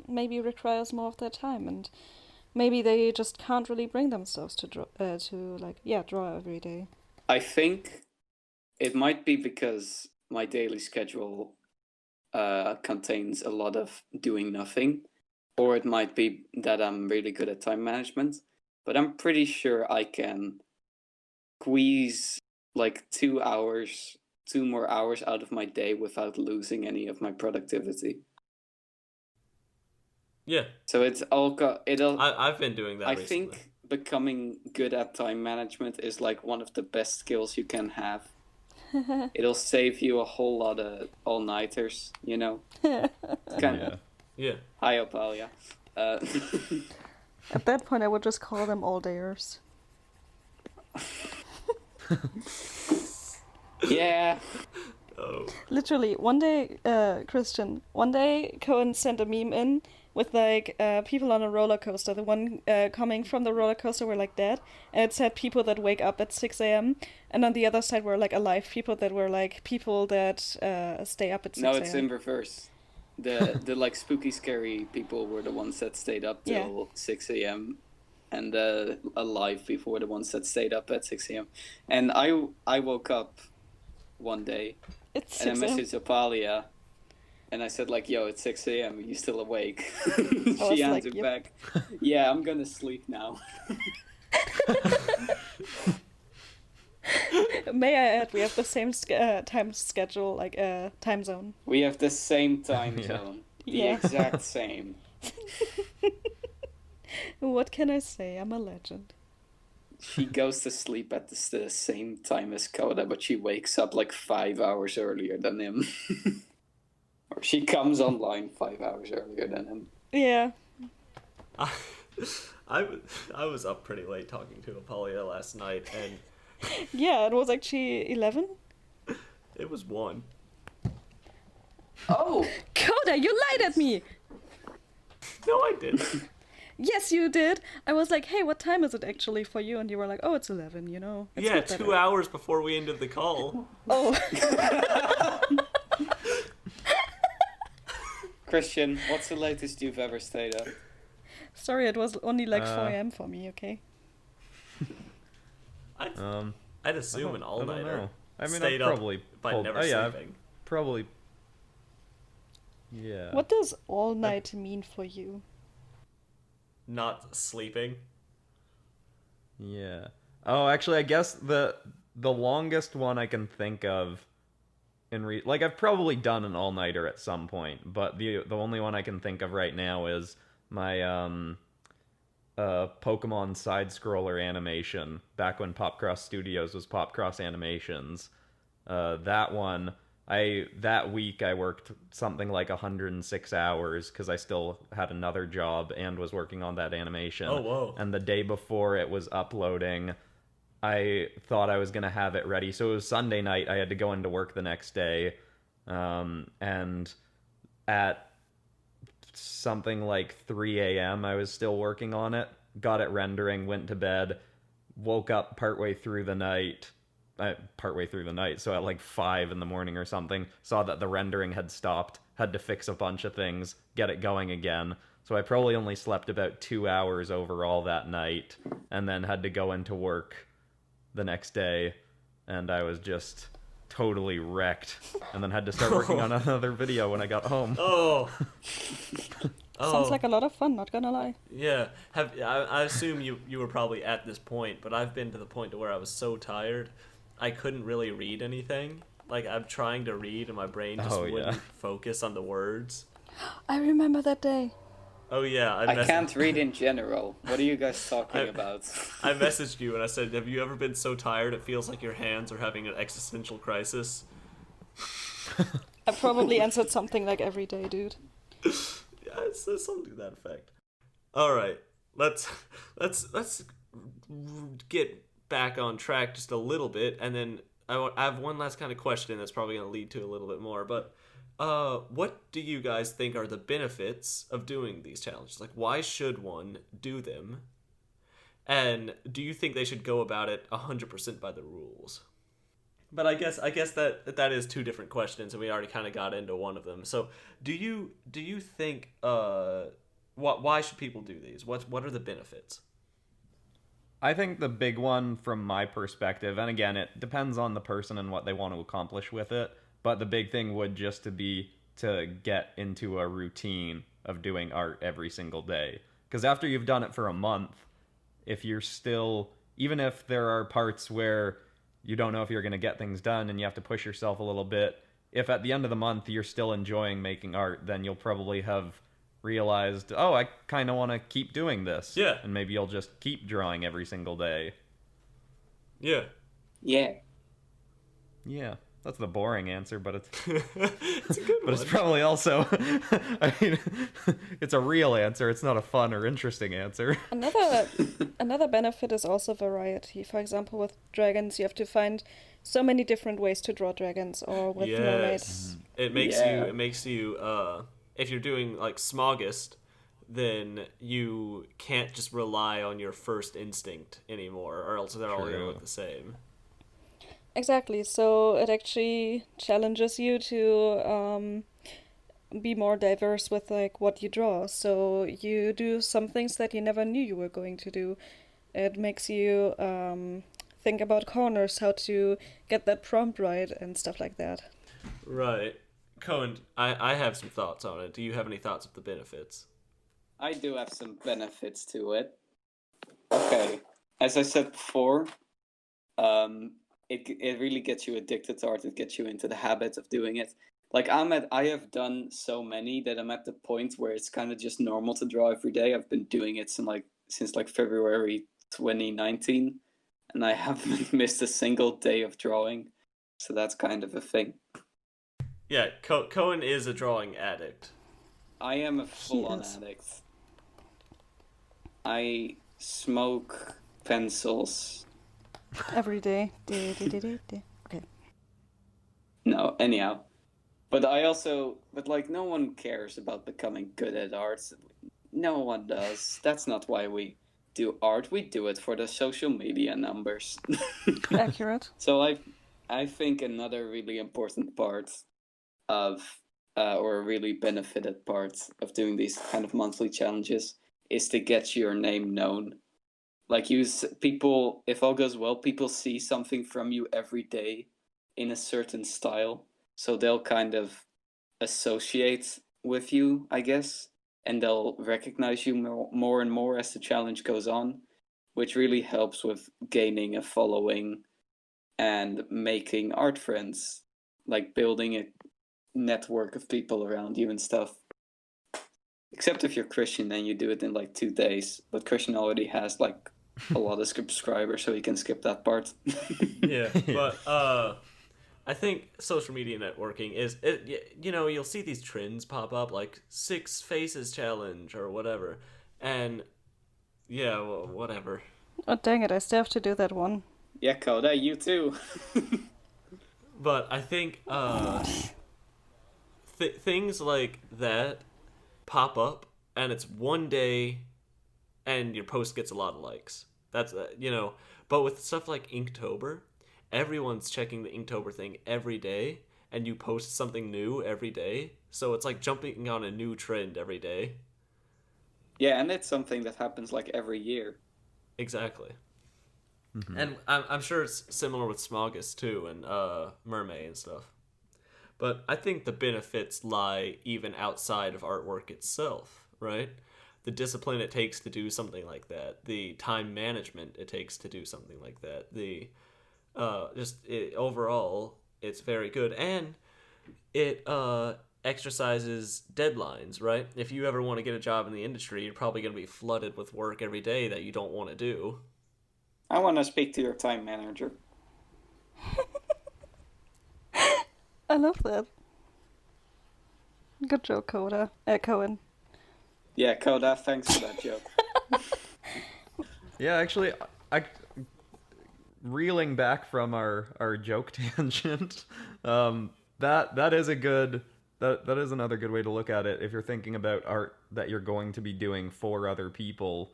maybe requires more of their time, and maybe they just can't really bring themselves to draw every day. I think it might be because my daily schedule contains a lot of doing nothing, or it might be that I'm really good at time management, but I'm pretty sure I can squeeze like 2 more hours out of my day without losing any of my productivity. Yeah. So it's I've been doing that recently. think becoming good at time management is like one of the best skills you can have. It'll save you a whole lot of all-nighters, It's kind of... Yeah. Hi, Opalia. At that point, I would just call them all-dayers. Yeah. Oh. Literally, one day, Coen sent a meme in with like people on a roller coaster. The one coming from the roller coaster were like dead, and it said people that wake up at 6 a.m. And on the other side were like alive people that were like people that stay up at 6 No, a.m. it's in reverse. The like spooky, scary people were the ones that stayed up till 6 a.m. and alive people were the ones that stayed up at 6 a.m. And I woke up one day It's and I 6 a.m. messaged Opalia and I said like, yo, it's 6 a.m. Are you still awake? was She like, answered yep. back, yeah, I'm gonna sleep now. May I add, we have the same time schedule, like time zone. We have the same time Yeah. zone. The Yeah. exact same. What can I say? I'm a legend. She goes to sleep at the same time as Coda, but she wakes up like 5 hours earlier than him. Or she comes online 5 hours earlier than him. Yeah. I was up pretty late talking to Opalia last night, and Yeah, it was actually 11. it was 1. Oh! Coda, you lied at me! No, I didn't. Yes, you did. I was like, hey, what time is it actually for you? And you were like, oh, it's 11, you know. It's Yeah, not that 2 early." hours before we ended the call. Oh. Christian, what's the latest you've ever stayed up? Sorry, it was only like 4 a.m. for me, okay? I'd assume an I don't all-nighter. know. I mean, Stayed I've up probably by pulled- never oh, yeah, I've sleeping. probably. Yeah. What does all night mean for you? Not sleeping. Yeah. Oh, actually, I guess the longest one I can think of like I've probably done an all-nighter at some point, but the only one I can think of right now is my Pokemon side scroller animation back when PopCross Studios was PopCross Animations. That one, that week I worked something like 106 hours because I still had another job and was working on that animation. Oh, whoa. And the day before it was uploading, I thought I was going to have it ready. So it was Sunday night. I had to go into work the next day. And at something like 3 a.m., I was still working on it. Got it rendering, went to bed, woke up partway through the night. So at like 5 in the morning or something, saw that the rendering had stopped, had to fix a bunch of things, get it going again. So I probably only slept about 2 hours overall that night, and then had to go into work the next day, and I was just totally wrecked, and then had to start working on another video when I got home. Oh. Sounds like a lot of fun, not gonna lie. Yeah. I assume you were probably at this point, but I've been to the point to where I was so tired, I couldn't really read anything. Like, I'm trying to read, and my brain just wouldn't focus on the words. I remember that day. Oh, yeah. I can't read in general. What are you guys talking about? I messaged you, and I said, have you ever been so tired it feels like your hands are having an existential crisis? I probably answered something like every day, dude. Yeah, it's something to that effect. All right, let's get back on track just a little bit, and then I have one last kind of question that's probably going to lead to a little bit more. But what do you guys think are the benefits of doing these challenges? Like, why should one do them? And do you think they should go about it 100% by the rules? But I guess that is two different questions, and we already kind of got into one of them. So, do you think why should people do these? What are the benefits? I think the big one from my perspective, and again, it depends on the person and what they want to accomplish with it, but the big thing would just to be to get into a routine of doing art every single day. Because after you've done it for a month, if you're still, even if there are parts where you don't know if you're going to get things done and you have to push yourself a little bit, if at the end of the month you're still enjoying making art, then you'll probably have realized, oh, I kind of want to keep doing this. Yeah. And maybe you'll just keep drawing every single day. Yeah. Yeah. Yeah. That's the boring answer, but it's It's a good but one. it's probably also I mean it's a real answer. It's not a fun or interesting answer. Another benefit is also variety. For example, with dragons, you have to find so many different ways to draw dragons, or with mermaids. It makes you if you're doing like Smaugust, then you can't just rely on your first instinct anymore, or else they're all going to True. look the same. Exactly. So it actually challenges you to be more diverse with like what you draw. So you do some things that you never knew you were going to do. It makes you think about corners, how to get that prompt right, and stuff like that. Right. Coen, I have some thoughts on it. Do you have any thoughts of the benefits? I do have some benefits to it. Okay, as I said before, it really gets you addicted to art. It gets you into the habit of doing it. Like I have done so many that I'm at the point where it's kind of just normal to draw every day. I've been doing it since February 2019, and I haven't missed a single day of drawing. So that's kind of a thing. Yeah, Coen is a drawing addict. I am a full-on is. addict. I smoke pencils. Every day. Okay. No, anyhow. But like, no one cares about becoming good at art. No one does. That's not why we do art. We do it for the social media numbers. Accurate. So I think another really important part of, or a really benefited part of doing these kind of monthly challenges is to get your name known. Like people, if all goes well, people see something from you every day in a certain style. So they'll kind of associate with you, I guess, and they'll recognize you more and more as the challenge goes on, which really helps with gaining a following and making art friends, like building a network of people around you and stuff. Except if you're Christian, then you do it in like 2 days. But Christian already has like a lot of subscribers, so he can skip that part. Yeah, but I think social media networking is you'll see these trends pop up like 6 faces challenge or whatever, and yeah, well, whatever. Oh dang it! I still have to do that one. Yeah, Coda, you too. But I think things like that pop up, and it's one day, and your post gets a lot of likes. That's But with stuff like Inktober, everyone's checking the Inktober thing every day, and you post something new every day. So it's like jumping on a new trend every day. Yeah, and it's something that happens like every year. Exactly. Mm-hmm. And I'm sure it's similar with Smaugust too, and Mermaid and stuff. But I think the benefits lie even outside of artwork itself, right? The discipline it takes to do something like that, the time management it takes to do something like that, the overall, it's very good, and it exercises deadlines, right? If you ever want to get a job in the industry, you're probably going to be flooded with work every day that you don't want to do. I want to speak to your time manager. I love that. Good joke, Coen. Yeah, Coda, thanks for that joke. Yeah, actually, reeling back from our joke tangent, that is that is another good way to look at it. If you're thinking about art that you're going to be doing for other people,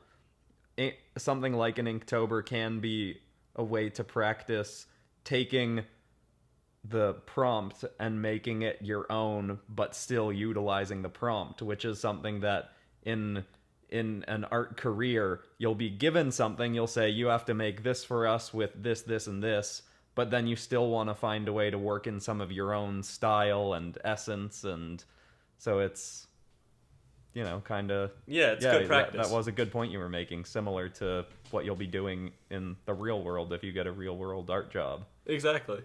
something like an Inktober can be a way to practice taking the prompt and making it your own, but still utilizing the prompt, which is something that in an art career, you'll be given something, you'll say, you have to make this for us with this, this, and this, but then you still want to find a way to work in some of your own style and essence, and so it's, kind of... Yeah, it's good practice. That was a good point you were making, similar to what you'll be doing in the real world if you get a real-world art job. Exactly.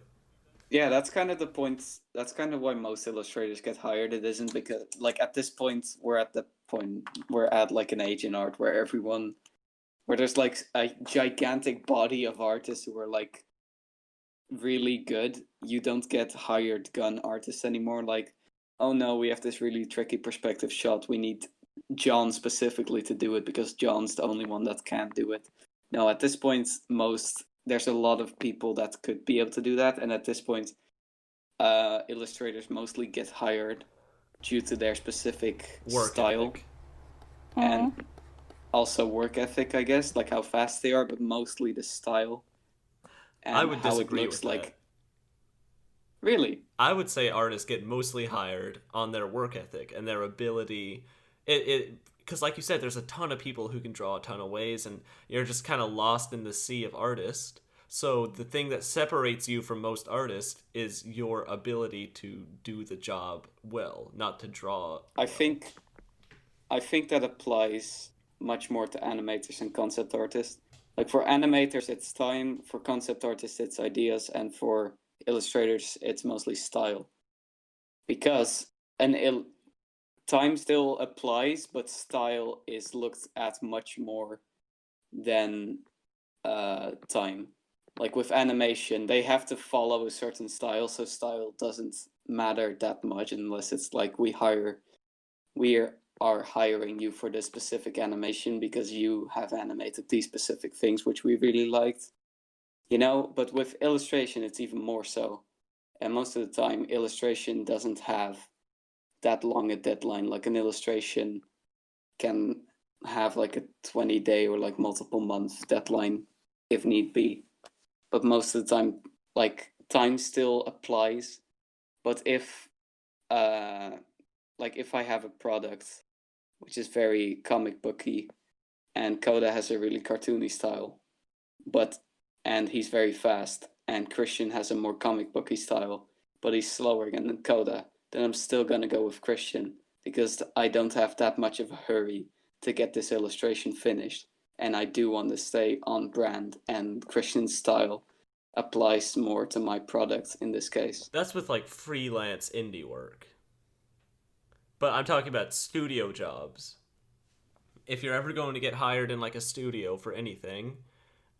Yeah, that's kind of the point. That's kind of why most illustrators get hired. It isn't because, like, at this point, we're at like an age in art where there's like a gigantic body of artists who are like really good. You don't get hired gun artists anymore. Like, oh no, we have this really tricky perspective shot. We need John specifically to do it because John's the only one that can do it. No, at this point, there's a lot of people that could be able to do that, and at this point, illustrators mostly get hired due to their specific work style. ethic. and also work ethic, I guess, like how fast they are, but mostly the style and I would how it disagree looks with like. that. Really? I would say artists get mostly hired on their work ethic and their ability. Because like you said, there's a ton of people who can draw a ton of ways, and you're just kind of lost in the sea of artists. So the thing that separates you from most artists is your ability to do the job well, not to draw. I think that applies much more to animators and concept artists. Like for animators, it's time. For concept artists, it's ideas, and for illustrators, it's mostly style. Because time still applies, but style is looked at much more than time. Like with animation, they have to follow a certain style, so style doesn't matter that much unless it's like we are hiring you for this specific animation because you have animated these specific things which we really liked. But with illustration it's even more so. And most of the time illustration doesn't have that long a deadline. Like an illustration can have like a 20-day or like multiple month deadline if need be. But most of the time, like time still applies. But if I have a product which is very comic booky, and Coda has a really cartoony style, and he's very fast, and Christian has a more comic booky style, but he's slower than Coda, then I'm still gonna go with Christian because I don't have that much of a hurry to get this illustration finished, and I do want to stay on brand, and Christian's style applies more to my product in this case. That's with like freelance indie work. But I'm talking about studio jobs. If you're ever going to get hired in like a studio for anything,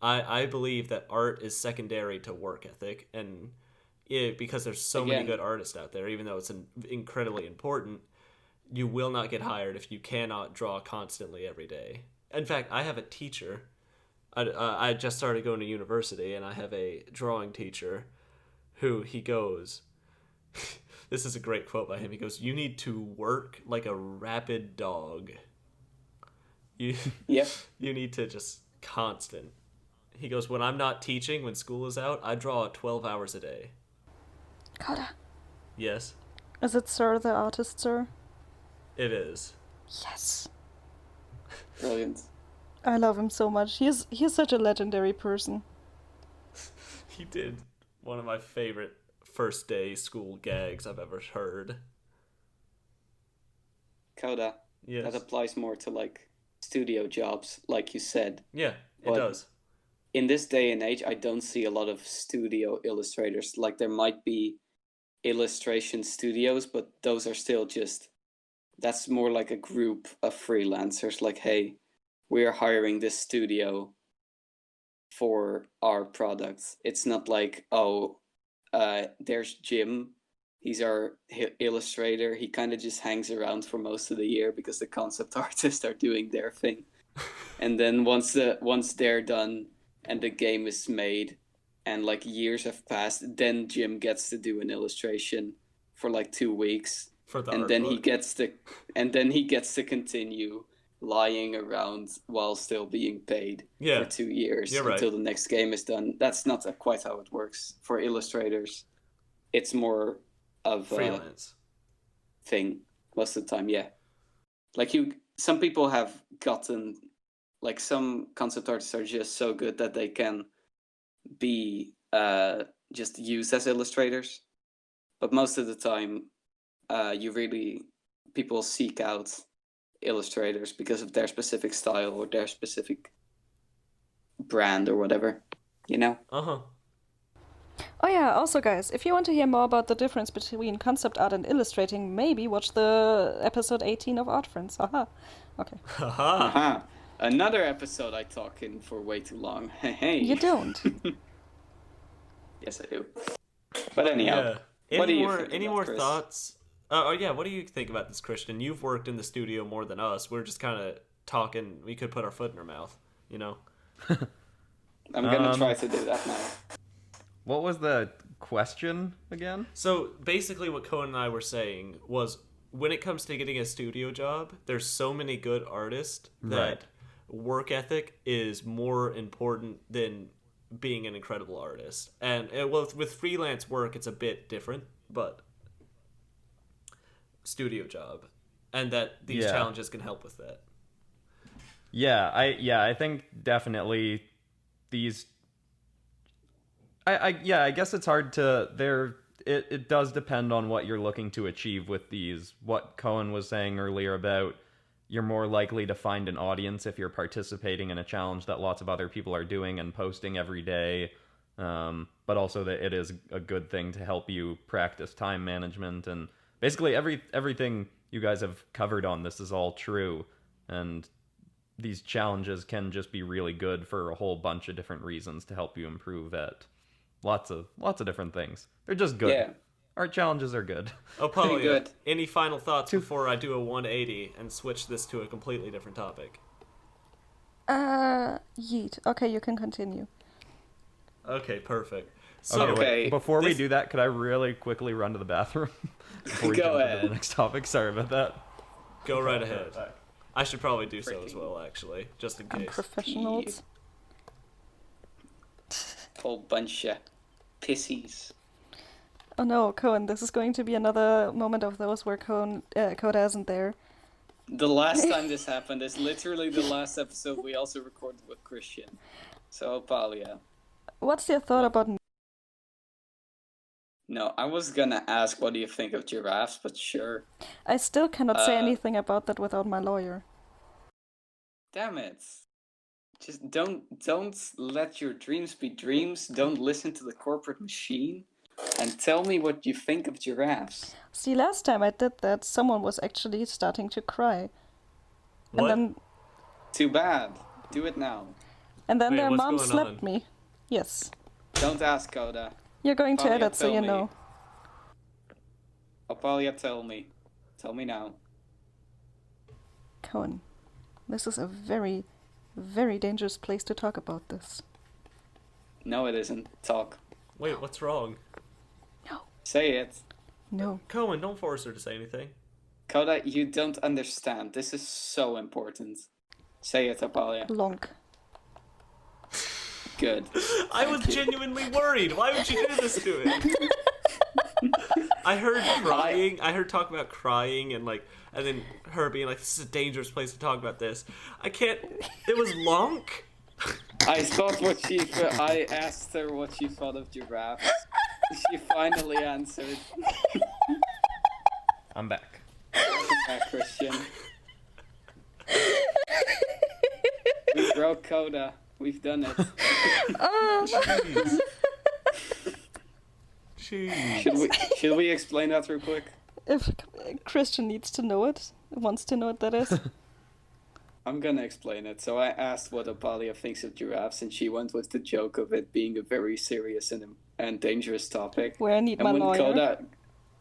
I believe that art is secondary to work ethic, and because there's so many good artists out there, even though it's incredibly important, you will not get hired if you cannot draw constantly every day. In fact, I have a teacher. I just started going to university, and I have a drawing teacher who he goes... This is a great quote by him. He goes, "You need to work like a rabid dog. You need to just constant." He goes, "When I'm not teaching, when school is out, I draw 12 hours a day." Coda. Yes? Is it Sir the artist, sir? It is. Yes. Brilliant. I love him so much. He's such a legendary person. He did one of my favorite first day school gags I've ever heard. Coda. Yes. That applies more to like studio jobs, like you said. Yeah, it does. In this day and age, I don't see a lot of studio illustrators. Like there might be illustration studios, but those are still that's more like a group of freelancers. Like, hey, we're hiring this studio for our products. It's not like, there's Jim, he's our illustrator. He kind of just hangs around for most of the year because the concept artists are doing their thing. And then once they're done and the game is made and like years have passed, then Jim gets to do an illustration for like 2 weeks. For the and art then book. he gets to continue lying around while still being paid for 2 years until the next game is done. That's not quite how it works for illustrators. It's more of freelance thing most of the time. Yeah, like some people have gotten, like some concept artists are just so good that they can be just used as illustrators, but most of the time people seek out illustrators because of their specific style or their specific brand or whatever, Uh-huh. Oh yeah, also guys, if you want to hear more about the difference between concept art and illustrating, maybe watch the episode 18 of Art Friends. Haha. Okay. Aha. Another episode I talk in for way too long. Hey. You don't. Yes, I do. But anyhow, yeah. What do you think any about more Chris? thoughts? What do you think about this, Christian? You've worked in the studio more than us. We're just kind of talking. We could put our foot in our mouth, I'm gonna try to do that now. What was the question again? So basically what Coen and I were saying was when it comes to getting a studio job, there's so many good artists that Right. work ethic is more important than being an incredible artist. And well, with freelance work, it's a bit different, but studio job, and that these Yeah. challenges can help with that. I think definitely these. I guess it's hard to there. It does depend on what you're looking to achieve with these. What Coen was saying earlier about you're more likely to find an audience if you're participating in a challenge that lots of other people are doing and posting every day. But also that it is a good thing to help you practice time management, and basically everything you guys have covered on this is all true. And these challenges can just be really good for a whole bunch of different reasons to help you improve at lots of different things. They're just good. Yeah. Art challenges are good. Opalia, good. any final thoughts before I do a 180 and switch this to a completely different topic? Yeet. Okay, you can continue. Okay, perfect. So, Okay, Okay, wait. Before we this- do that, could I really quickly run to the bathroom before we Go jump into ahead. the next topic? Sorry about that. go right ahead. I should probably do so as well, actually, just in I'm case. professionals. Whole bunch of pissies. Oh no, Coen, this is going to be another moment of those where Coda isn't there. The last time this happened is literally the last episode we also recorded with Christian. So, Opalia. What's your thought about... No, I was gonna ask what do you think of giraffes, but sure. I still cannot say Uh, anything about that without my lawyer. Damn it. Just don't let your dreams be dreams. Don't listen to the corporate machine. And tell me what you think of giraffes. See, last time I did that, someone was actually starting to cry. What? And Too bad. Do it now. then Wait, their what's mom going slapped on? me. Yes. Don't ask, Coda. You're going to Opalia, edit, so tell you me. know. Opalia, tell me. Tell me now. Coen, this is a very, very dangerous place to talk about this. No, it isn't. Talk. Wait, what's wrong? Say it. No. Coen, don't force her to say anything. Coda, you don't understand. This is so important. Say it, Opalia. Lonk. Good. I was genuinely worried. Why would you do this to it? I heard crying. I heard talk about crying and then her being like, "This is a dangerous place to talk about this." I can't. It was Lonk. I asked her what she thought of giraffes. She finally answered. I'm back. Welcome back, Christian. We broke Coda. We've done it. Jeez. Should we explain that real quick? If Christian needs to know it, wants to know what that is. I'm gonna explain it. So I asked what Opalia thinks of giraffes, and she went with the joke of it being a very serious and dangerous topic. Where I need my lawyer.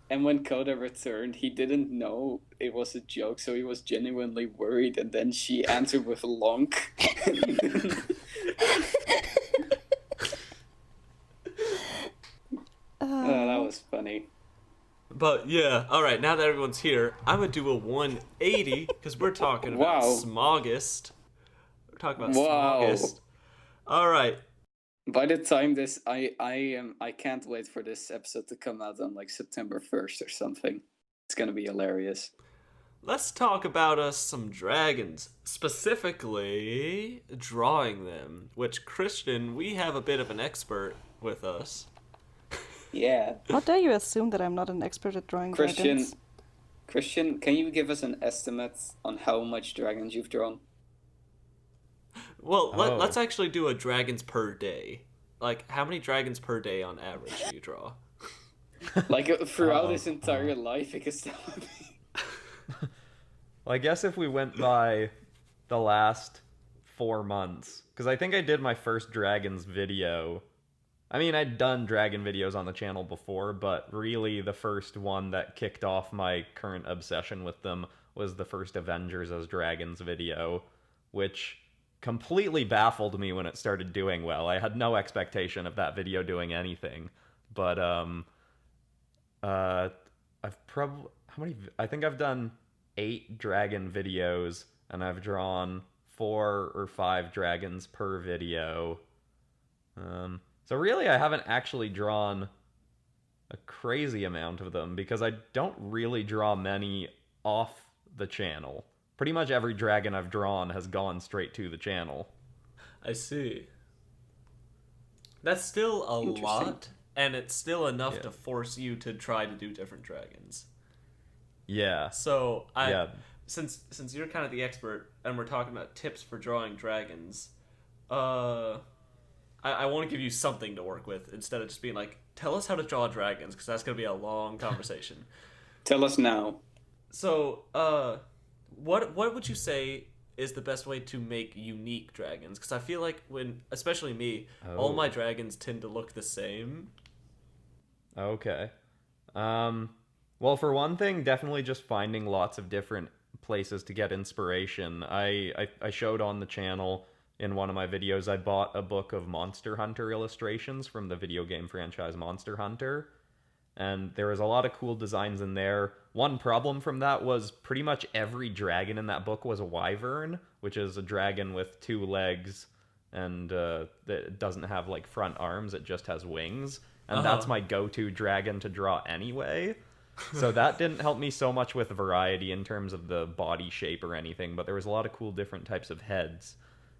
When Coda returned, he didn't know it was a joke, so he was genuinely worried. And then she answered with a lonk. That was funny. But yeah, all right. Now that everyone's here, I'm gonna do a 180 because we're talking about Wow. Smaugust. We're talking about Wow. Smaugust. All right. By the time this, I can't wait for this episode to come out on like September 1st or something. It's gonna be hilarious. Let's talk about some dragons, specifically drawing them. Which Christian, we have a bit of an expert with us. Yeah. How dare you assume that I'm not an expert at drawing dragons? Christian, can you give us an estimate on how much dragons you've drawn? Well, Oh. let's actually do a dragons per day. Like, how many dragons per day on average do you draw? Like throughout Oh, his entire life, because that would be... Well, I guess if we went by the last 4 months, because I think I did my first dragons video. I mean, I'd done dragon videos on the channel before, but really the first one that kicked off my current obsession with them was the first Avengers as Dragons video, which completely baffled me when it started doing well. I had no expectation of that video doing anything, but I've probably... I think I've done 8 dragon videos, and I've drawn 4 or 5 dragons per video. So really, I haven't actually drawn a crazy amount of them because I don't really draw many off the channel. Pretty much every dragon I've drawn has gone straight to the channel. I see. That's still a lot, and it's still enough to force you to try to do different dragons. Yeah. So since you're kind of the expert, and we're talking about tips for drawing dragons, I want to give you something to work with instead of just being like, tell us how to draw dragons, because that's going to be a long conversation. Tell us now. So, what would you say is the best way to make unique dragons? Because I feel like especially me, all my dragons tend to look the same. Okay. Well, for one thing, definitely just finding lots of different places to get inspiration. I showed on the channel in one of my videos, I bought a book of Monster Hunter illustrations from the video game franchise Monster Hunter. And there was a lot of cool designs in there. One problem from that was pretty much every dragon in that book was a wyvern, which is a dragon with 2 legs, and it doesn't have like front arms, it just has wings. And that's my go-to dragon to draw anyway. So that didn't help me so much with variety in terms of the body shape or anything, but there was a lot of cool different types of heads.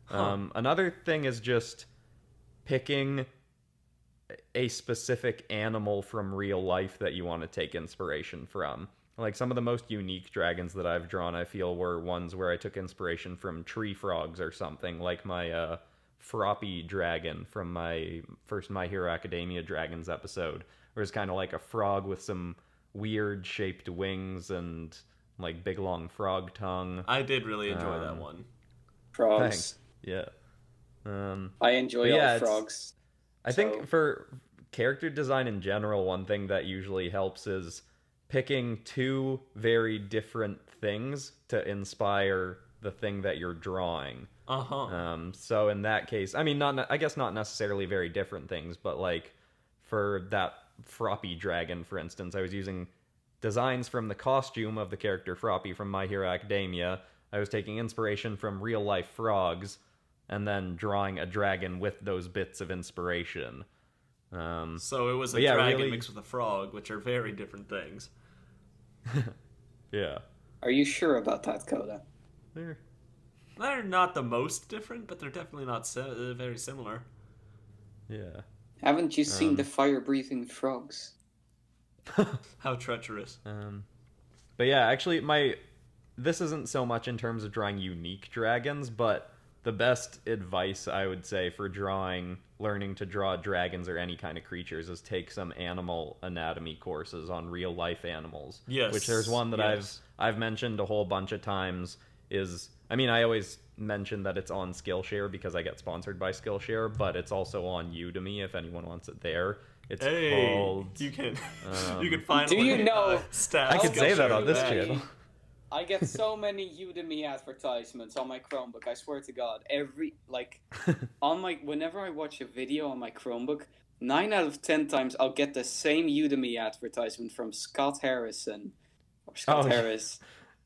Another thing is just picking a specific animal from real life that you want to take inspiration from. Like some of the most unique dragons that I've drawn, I feel, were ones where I took inspiration from tree frogs or something, like my Froppy dragon from my first My Hero Academia Dragons episode, where it's kind of like a frog with some weird shaped wings and like big long frog tongue. I did really enjoy that one. Frogs. Thanks. Yeah. I enjoy all frogs. I think for character design in general, one thing that usually helps is picking 2 very different things to inspire the thing that you're drawing. So in that case, I mean, I guess not necessarily very different things, but like for that Froppy dragon, for instance, I was using designs from the costume of the character Froppy from My Hero Academia. I was taking inspiration from real life frogs, and then drawing a dragon with those bits of inspiration. So it was a dragon mixed with a frog, which are very different things. Yeah. Are you sure about that, Coda? They're not the most different, but they're definitely not very similar. Yeah. Haven't you seen the fire-breathing frogs? How treacherous. But yeah, actually, this isn't so much in terms of drawing unique dragons, but the best advice I would say for learning to draw dragons or any kind of creatures is take some animal anatomy courses on real life animals. Yes. Which there's one that I've mentioned a whole bunch of times I always mention that it's on Skillshare because I get sponsored by Skillshare, but it's also on Udemy if anyone wants it there. It's called... You can find... Do you know... I could say that on this channel. I get so many Udemy advertisements on my Chromebook. I swear to God, whenever I watch a video on my Chromebook, 9 out of 10 times I'll get the same Udemy advertisement from Scott Harrison Harris.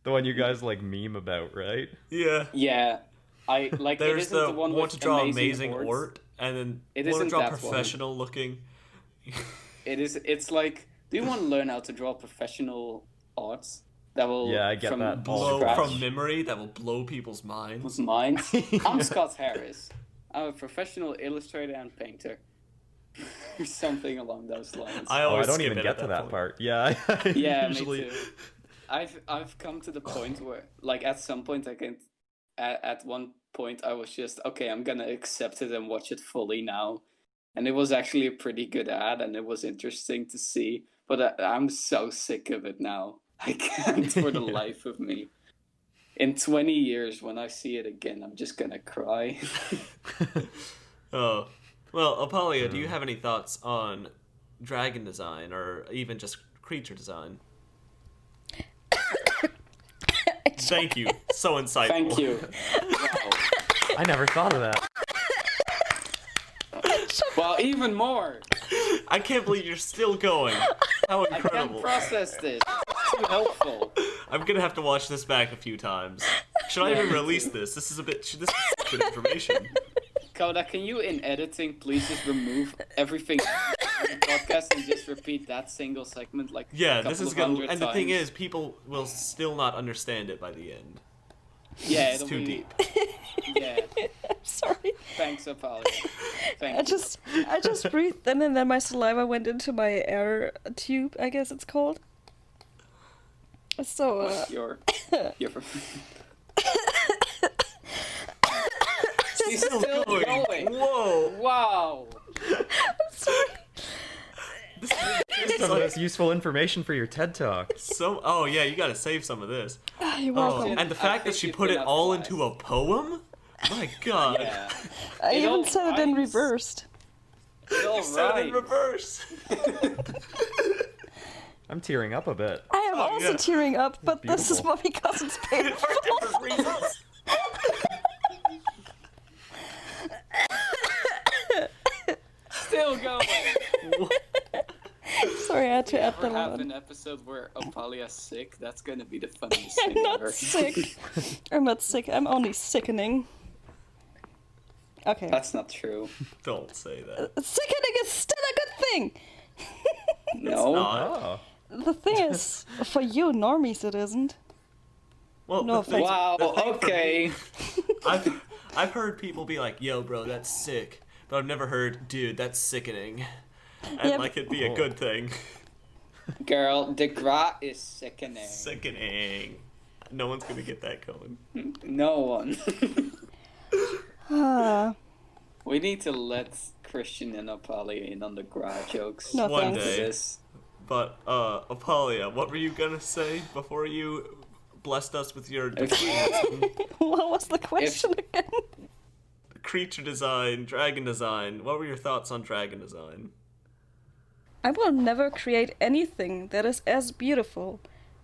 The one you guys like meme about, right? Yeah. Yeah. There's the one want with to draw amazing art, and then it want to isn't draw that professional looking. It's like, do you want to learn how to draw professional arts? That will I get that. Blow from memory that will blow people's minds. I'm Scott Harris. I'm a professional illustrator and painter. Something along those lines. I don't even get to that part. Yeah. Yeah, usually... me too. I've come to the point where, like, at some point at one point I was just, okay, I'm gonna accept it and watch it fully now. And it was actually a pretty good ad, and it was interesting to see. But I'm so sick of it now. I can't for the life of me. In 20 years, when I see it again, I'm just gonna cry. Oh. Well, Opalia, do you have any thoughts on dragon design, or even just creature design? Thank you. So insightful. Thank you. Wow. I never thought of that. Well, even more. I can't believe you're still going. How incredible. I can't process this. It's too helpful. I'm gonna have to watch this back a few times. Should I even release this? This is secret information. Coda, can you in editing please just remove everything from the podcast and just repeat that single segment like Yeah, a this is couple gonna. of And hundred the thing times? is, people will still not understand it by the end. Yeah, It's it'll too be, deep. Yeah, I'm sorry. thanks, Opalia. Thank I you. just breathed in and then my saliva went into my air tube, I guess it's called. So, You're She's still going. Whoa! Wow. This is Some of like this useful information for your TED Talk. so. Oh yeah, you gotta save some of this. you're Oh, welcome. and the I fact that think she you've put been it all outclassed. into a poem. My God. Yeah. I it even all said it in rhymes. reversed. It's all You said it in right. reverse. I'm tearing up a bit. I am Oh, also yeah. tearing up, but this is Beautiful. what because it's painful. For different reasons. Still going. Sorry, I had to add Ever that have on. an episode where Opalia's sick? That's gonna be the funniest I'm thing not ever. sick. I'm not sick. I'm only sickening. Okay. That's not true. Don't say that. Sickening is still a good thing. No. Oh. The thing is, for you normies, it isn't. Well, No the thing- offense. Wow. the thing for Okay. me- I've heard people be like, "Yo, bro, that's sick," but I've never heard, "Dude, that's sickening," and Yeah, like it'd be a good thing. Girl, the gra is sickening. Sickening. No one's gonna get that, Coen. No one. Ah, We need to let Christian and Opalia in on the gra jokes. no One thanks. day. This. But Opalia, what were you gonna say before you blessed us with your What was the question again? creature design, dragon design? What were your thoughts on dragon design? I will never create anything that is as beautiful,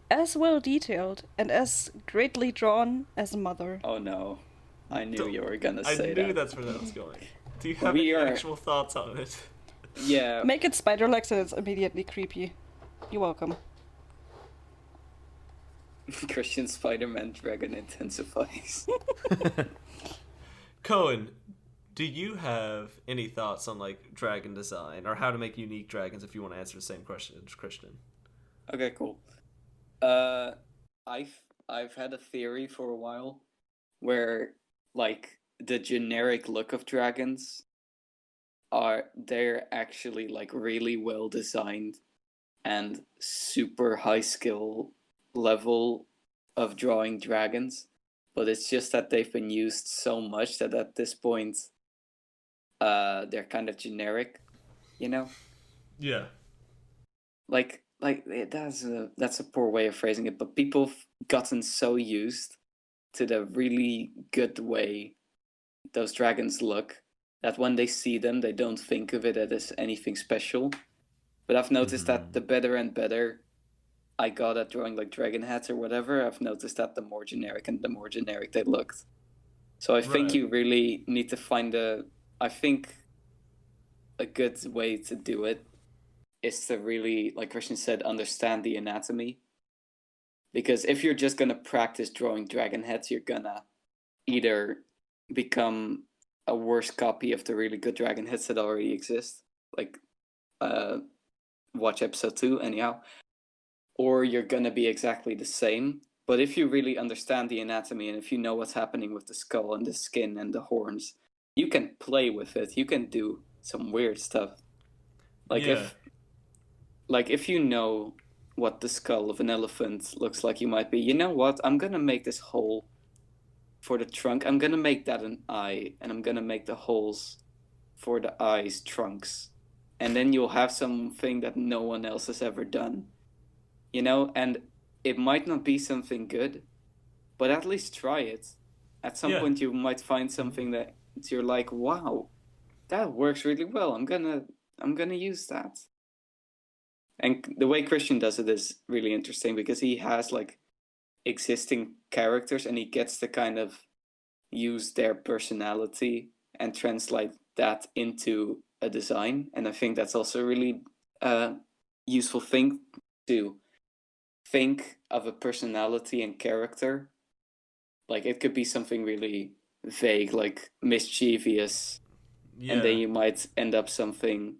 as well detailed, and as greatly drawn as Mother. Oh no. I knew Don't- you were gonna I say knew that. that's where that was going. Do you have We any are- actual thoughts on it? Yeah. Make it spider legs and it's immediately creepy. You're welcome. Christian Spider-Man dragon intensifies. Coen, do you have any thoughts on like dragon design or how to make unique dragons? If you want to answer the same question as Christian. Okay, cool. I've had a theory for a while where like the generic look of dragons they're actually like really well designed and super high skill level of drawing dragons, but it's just that they've been used so much that at this point they're kind of generic, you know? Yeah. Like that's a poor way of phrasing it, but people have gotten so used to the really good way those dragons look that when they see them they don't think of it as anything special. But I've noticed that the better and better I got at drawing like dragon heads or whatever, I've noticed that the more generic they looked. So I think Right. you really need to find I think a good way to do it is to really, like Christian said, understand the anatomy. Because if you're just gonna practice drawing dragon heads, you're gonna either become a worse copy of the really good dragon heads that already exist, like watch episode 2 anyhow, or you're gonna be exactly the same. But if you really understand the anatomy and if you know what's happening with the skull and the skin and the horns, you can play with it. You can do some weird stuff. Like Yeah. if you know what the skull of an elephant looks like, you might be, you know what, I'm gonna make this hole for the trunk. I'm gonna make that an eye, and I'm gonna make the holes for the eyes trunks. And then you'll have something that no one else has ever done. You know, and it might not be something good, but at least try it. At some Yeah. point you might find something that you're like, wow, that works really well. I'm gonna use that. And the way Christian does it is really interesting because he has like existing characters and he gets to kind of use their personality and translate that into a design. And I think that's also a really useful thing to think of a personality and character, like it could be something really vague, like mischievous, Yeah. and then you might end up something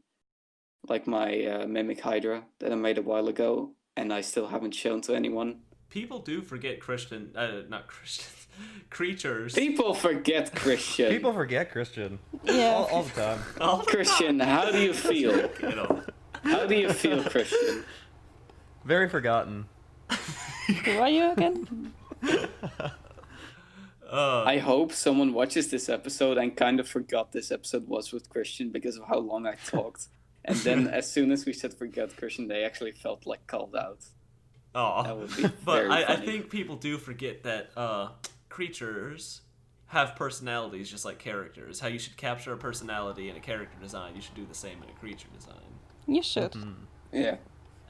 like my Mimic Hydra that I made a while ago, and I still haven't shown to anyone. People do forget creatures. People forget Christian. People forget Christian Yeah. all the time. All the Christian, how do you feel? you know. How do you feel, Christian? Very forgotten. Who are you again? I hope someone watches this episode and kind of forgot this episode was with Christian because of how long I talked. And then as soon as we said forget Christian, they actually felt like called out. That Oh, would be but very I funny. think people do forget that creatures have personalities just like characters. How you should capture a personality in a character design, you should do the same in a creature design. You should. Yeah.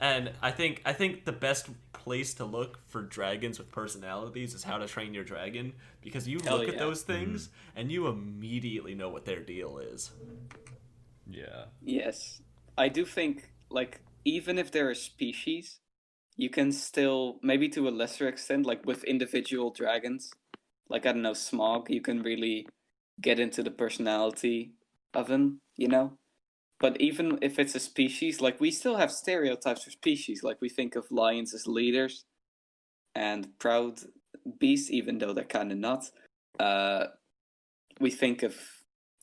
And I think the best place to look for dragons with personalities is How to Train Your Dragon, because you Hell look at yeah. those things and you immediately know what their deal is. Yeah. Yes. I do think, like, even if they're a species, you can still, maybe to a lesser extent, like with individual dragons, like, I don't know, Smaug, you can really get into the personality of them, you know? But even if it's a species, like, we still have stereotypes for species. Like, we think of lions as leaders and proud beasts, even though they're kind of not. We think of,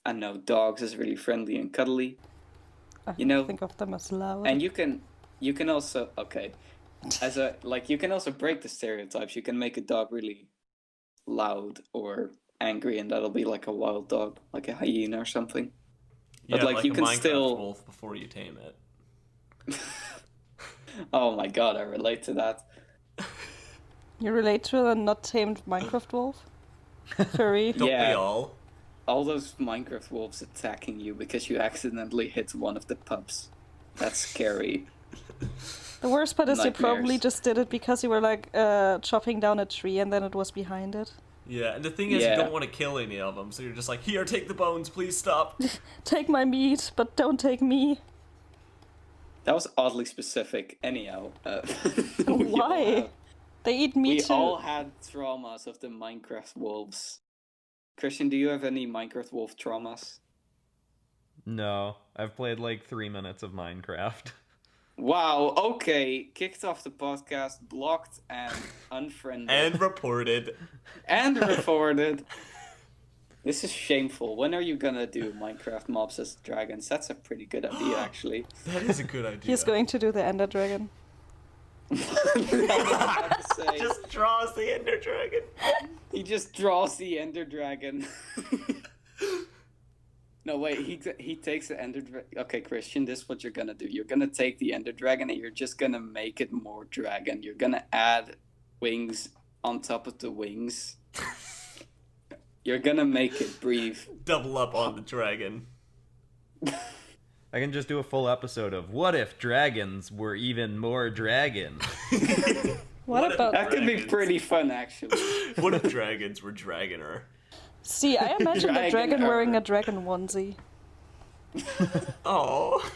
I don't know, dogs as really friendly and cuddly. I You know, think of them as loud. and you can also, okay, as a, like, you can also break the stereotypes. You can make a dog really loud or angry, and that'll be like a wild dog, like a hyena or something. But, Yeah, like, you a can Minecraft still- wolf before you tame it. Oh my god, I relate to that. You relate to a not tamed Minecraft wolf? Furry. Don't Yeah. we all? All those Minecraft wolves attacking you because you accidentally hit one of the pups. That's scary. The worst part is you probably Nightmares. just did it because you were like chopping down a tree and then it was behind it. Yeah, and the thing is, Yeah. you don't want to kill any of them, so you're just like, here, take the bones, please stop. Take my meat, but don't take me. That was oddly specific. Anyhow, Why? They eat We meat all too. had traumas of the Minecraft wolves. Christian, do you have any Minecraft wolf traumas? No, I've played like 3 minutes of Minecraft. Wow, okay. Kicked off the podcast, blocked and unfriended. And reported. And reported. This is shameful. When are you gonna do Minecraft mobs as dragons? That's a pretty good idea, actually. That is a good idea. He's going to do the Ender Dragon. I was about to say. Just draws the Ender Dragon. He just draws the Ender Dragon. No, wait, he takes the Ender Dragon. Okay, Christian, this is what you're gonna do. You're gonna take the Ender Dragon and you're just gonna make it more dragon. You're gonna add wings on top of the wings. You're gonna make it breathe. Double up on the dragon. I can just do a full episode of what if dragons were even more dragon? What about... That could be Dragons. pretty fun, actually. What if dragons were Dragoner? See, I imagine the Dragon dragon wearing armor. a dragon onesie. Oh,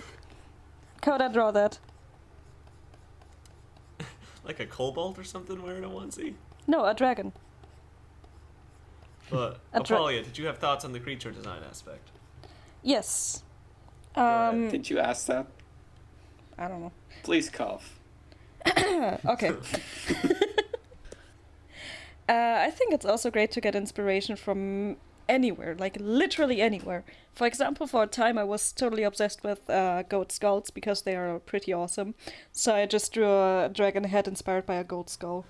Coda, draw that. like a kobold or something wearing a onesie? No, a dragon. But, A dra- Opalia, did you have thoughts on the creature design aspect? Yes. ahead. Did you ask that? I don't know. Please cough. Okay. I think it's also great to get inspiration from anywhere, like literally anywhere. For example, for a time I was totally obsessed with goat skulls because they are pretty awesome. So I just drew a dragon head inspired by a goat skull.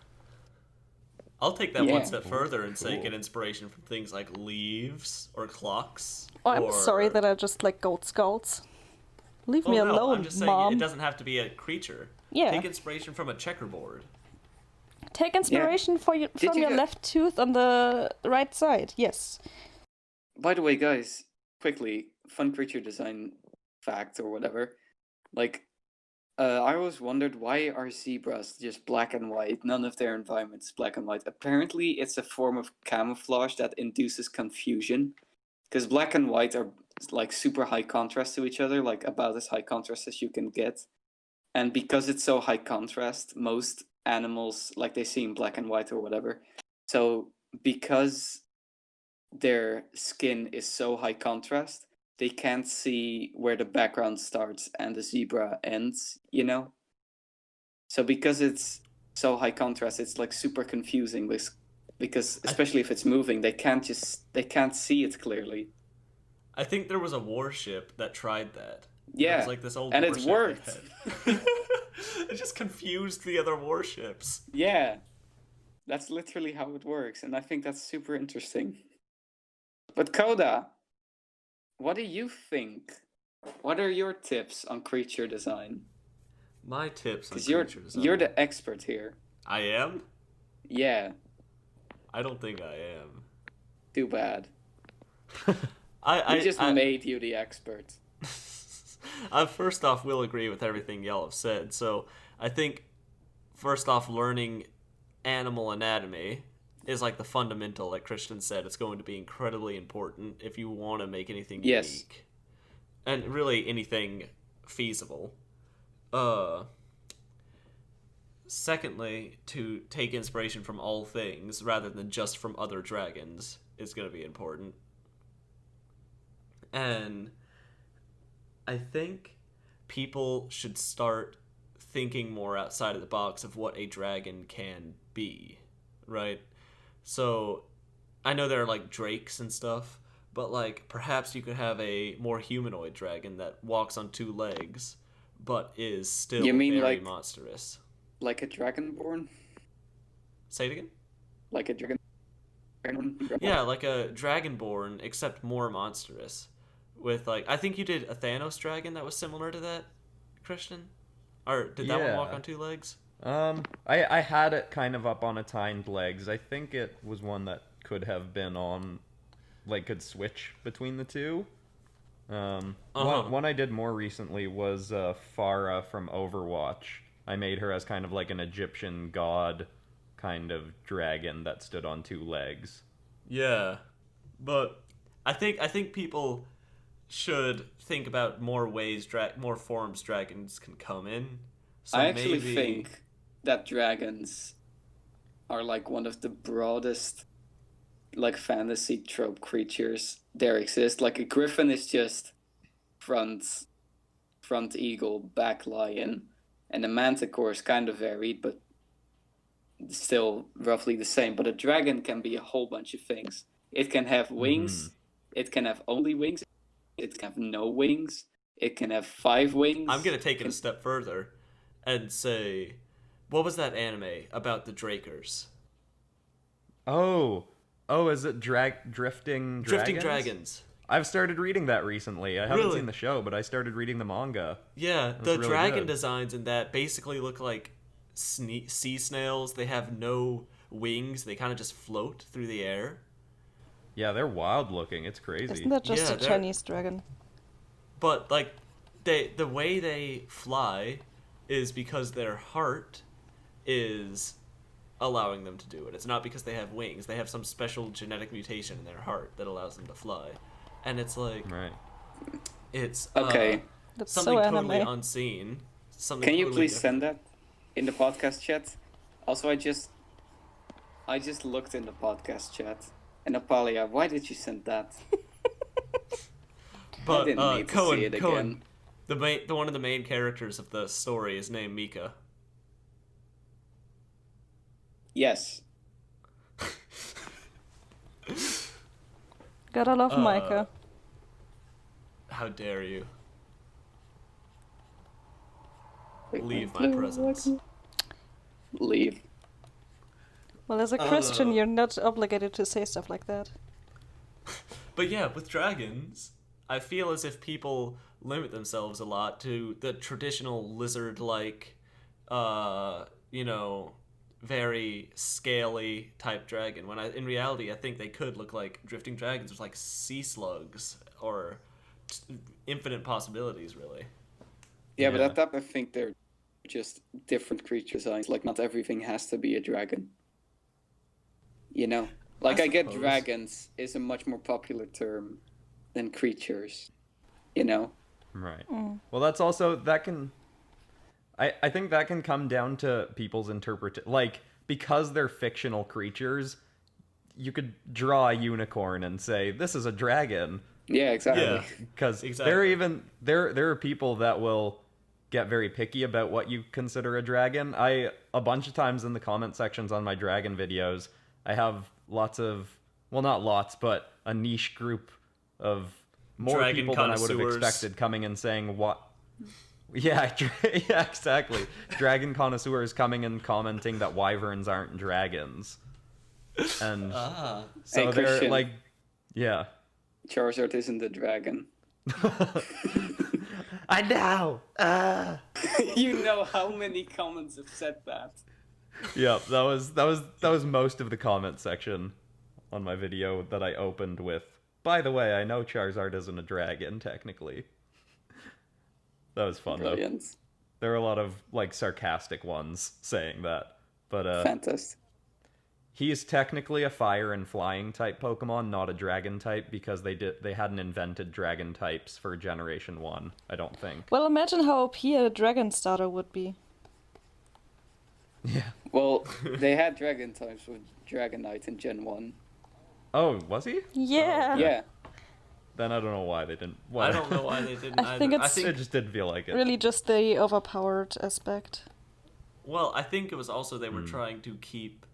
I'll take that Yeah. one step further and say Cool. get inspiration from things like leaves or clocks. Oh, I'm or... sorry that I just like goat skulls. Leave me Oh, no, alone, I'm just saying Mom. it doesn't have to be a creature. Yeah. Take inspiration from a checkerboard. Take inspiration from you your get- left tooth on the right side. Yes. By the way, guys, quickly, fun creature design fact or whatever. Like, I always wondered, why are zebras just black and white? None of their environment is black and white. Apparently, it's a form of camouflage that induces confusion. Because black and white are like super high contrast to each other, like about as high contrast as you can get. And because it's so high contrast, most animals like they see in black and white or whatever. So because their skin is so high contrast, they can't see where the background starts and the zebra ends, you know? So because it's so high contrast, it's like super confusing because especially if it's moving, they can't see it clearly. I think there was a warship that tried that. Yeah, It was like this old and warship it worked. they had. It just confused the other warships. Yeah, that's literally how it works, and I think that's super interesting. But Coda, what do you think? What are your tips on creature design? My tips on Because creature design. you're the expert here. I am? Yeah, I don't think I am. too bad. I We just made you the expert. I first off will agree with everything y'all have said. So I think first off, learning animal anatomy is like the fundamental, like Christian said. It's going to be incredibly important if you want to make anything Yes. unique. And really anything feasible. Secondly, to take inspiration from all things rather than just from other dragons is going to be important. And I think people should start thinking more outside of the box of what a dragon can be, right? So I know there are like drakes and stuff, but like perhaps you could have a more humanoid dragon that walks on two legs but is still You mean very like- monstrous. Like a dragonborn? Say it again? Like a dragon? Yeah, like a dragonborn except more monstrous. With like I think you did a Thanos dragon that was similar to that, Christian? Or did that one walk Yeah. on two legs? I had it kind of up on its hind legs. I think it was one that could have been on, like, could switch between the two. One I did more recently was Farah from Overwatch. I made her as kind of like an Egyptian god kind of dragon that stood on two legs. Yeah, but I think people should think about more ways, more forms dragons can come in. So I actually maybe... think that dragons are like one of the broadest like fantasy trope creatures there exist. Like a griffin is just front eagle, back lion, and a manticore is kind of varied, but still roughly the same. But a dragon can be a whole bunch of things. It can have wings. It can have only wings. It can have no wings. It can have 5 wings. I'm gonna take it a step further and say, what was that anime about the Drakers? Oh, is it drifting dragons? Drifting Dragons. I've started reading that recently. I haven't Really? seen the show, but I started reading the manga. Yeah, That's the really dragon good. designs in that basically look like sea snails. They have no wings. They kind of just float through the air. Yeah, they're wild looking. It's crazy. Isn't that just Yeah, a they're- Chinese dragon? But like the way they fly is because their heart is allowing them to do it. It's not because they have wings. They have some special genetic mutation in their heart that allows them to fly. And it's like Right. it's Okay. That's something so totally anime. unseen. Something Can you totally please different. send that in the podcast chat? Also, I just looked in the podcast chat. And Opalia, why did you send that? But didn't need to see Coen, it Coen, again. the one of the main characters of the story is named Mika. Yes. Gotta love Micah. How dare you Wait, leave my presence? Leave. Well, as a Christian, you're not obligated to say stuff like that. But yeah, with dragons, I feel as if people limit themselves a lot to the traditional lizard-like, very scaly type dragon. When in reality, I think they could look like drifting dragons with like sea slugs or infinite possibilities, really. Yeah, but Yeah. at that I think they're just different creature designs. Like not everything has to be a dragon. You know? Like I get suppose. dragons is a much more popular term than creatures. You know? Right. Well, that's also that can. I think that can come down to people's like, because they're fictional creatures, you could draw a unicorn and say, this is a dragon. Yeah, exactly. Yeah. Because Exactly. there are people that will get very picky about what you consider a dragon. A bunch of times in the comment sections on my dragon videos, I have lots of, well, not lots, but a niche group of more Dragon people than I would have connoisseurs. expected coming and saying what. Yeah, yeah, exactly. Dragon connoisseurs coming and commenting that wyverns aren't dragons. And Ah. so Hey, they're Christian. like, yeah. Charizard isn't a dragon. I know. You know how many comments have said that. Yeah, that was most of the comment section on my video that I opened with. By the way, I know Charizard isn't a dragon technically. That was fun Brilliant. though. There were a lot of like sarcastic ones saying that, but Fantastic. he's technically a fire and flying type Pokemon, not a dragon type, because they hadn't invented dragon types for Generation 1, I don't think. Well, imagine how OP a dragon starter would be. Yeah. Well, they had dragon types with Dragonite in Gen 1. Oh, was he? Yeah. Yeah. Then I don't know why they didn't. I don't know why they didn't I either. think it's- It just didn't feel like it. Really just the overpowered aspect. Well, I think it was also they were trying to keep.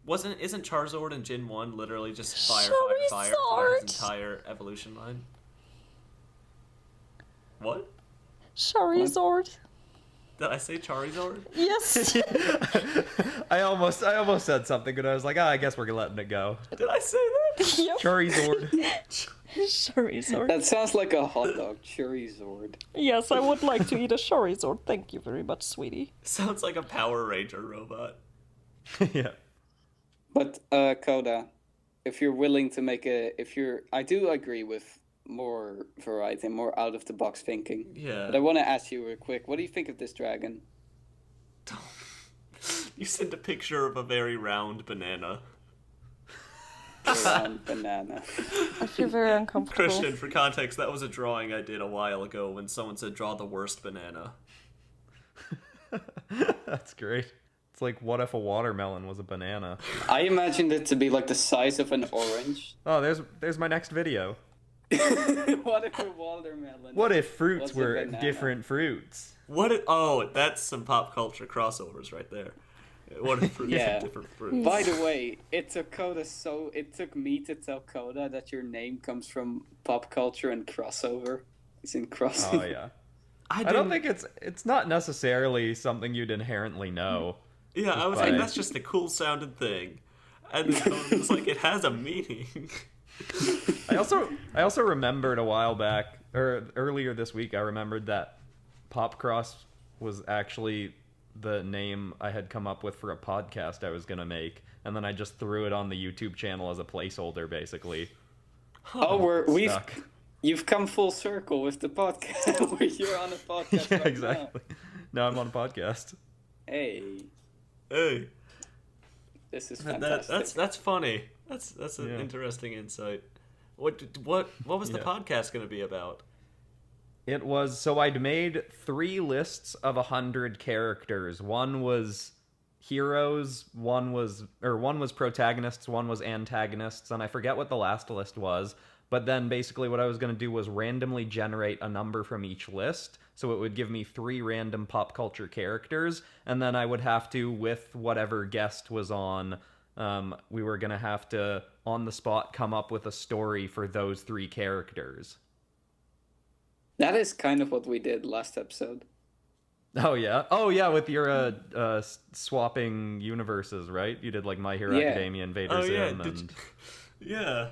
Isn't Charizard in Gen 1 literally just fire for Charizard! his entire evolution line? What? Charizard. Did I say Charizard? Yes. I almost said something, and I was like, I guess we're letting it go. Did I say that? Yep. Charizard. Charizard. That sounds like a hot dog. Charizard. Yes, I would like to eat a Charizard. Thank you very much, sweetie. Sounds like a Power Ranger robot. Yeah. But, Coda, if you're willing to make I do agree with more variety, more out of the box thinking. Yeah. But I want to ask you real quick, what do you think of this dragon? You sent a picture of a very round banana. Around banana. I feel very uncomfortable. Christian, for context, that was a drawing I did a while ago when someone said draw the worst banana. That's great. It's like, what if a watermelon was a banana? I imagined it to be like the size of an orange. Oh, there's my next video. What if a watermelon? What if fruits was a were banana? different fruits? That's some pop culture crossovers right there. What if fruits Yeah. are different fruits? By the way, it took me to tell Coda that your name comes from pop culture and crossover. It's in crossover. Oh yeah. I I don't think it's not necessarily something you'd inherently know. Yeah, I was But- like, that's just a cool sounding thing. And then Conan was like, it has a meaning. I also remembered a while back, or earlier this week, I remembered that PopCross was actually the name I had come up with for a podcast I was gonna make, and then I just threw it on the YouTube channel as a placeholder, basically. Stuck. You've come full circle with the podcast. Where you're on a podcast. Yeah, right exactly. Now I'm on a podcast. Now. Hey, Hey, this is that, fantastic. that's funny. That's an Yeah. interesting insight. What was the Yeah. podcast going to be about? It was, so I'd made 3 lists of 100 characters. One was heroes, one was protagonists, one was antagonists, and I forget what the last list was. But then basically what I was going to do was randomly generate a number from each list. So it would give me 3 random pop culture characters, and then I would have to, with whatever guest was on, we were going to have to, on the spot, come up with a story for those 3 characters. That is kind of what we did last episode. Oh yeah, with your swapping universes, right? You did like My Hero Yeah. Academia, Invader Oh Zim, yeah, and yeah.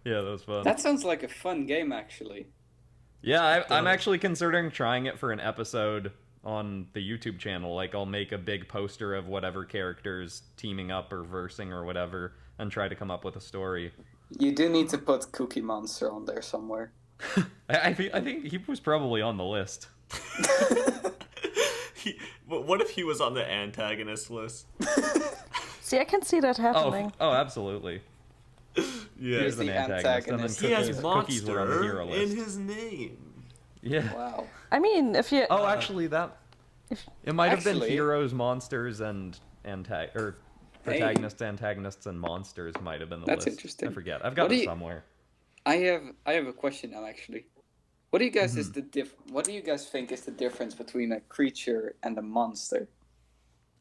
yeah, that was fun. That sounds like a fun game, actually. Yeah, I'm actually considering trying it for an episode on the YouTube channel. Like, I'll make a big poster of whatever characters teaming up or versing or whatever, and try to come up with a story. You do need to put Cookie Monster on there somewhere. I think he was probably on the list. What if he was on the antagonist list? See, I can see that happening. Oh, absolutely. Yeah, Here's the an antagonist, and then antagonist. he has cookies were on the hero monster list. in his name. Yeah. Wow. I mean, if you... Oh, actually, that It might have been Actually- heroes, monsters, and protagonists, antagonists, and monsters might have been the That's list. interesting. I forget. I've What got do it you- somewhere. I have a question now, actually. What do you guys What do you guys think is the difference between a creature and a monster?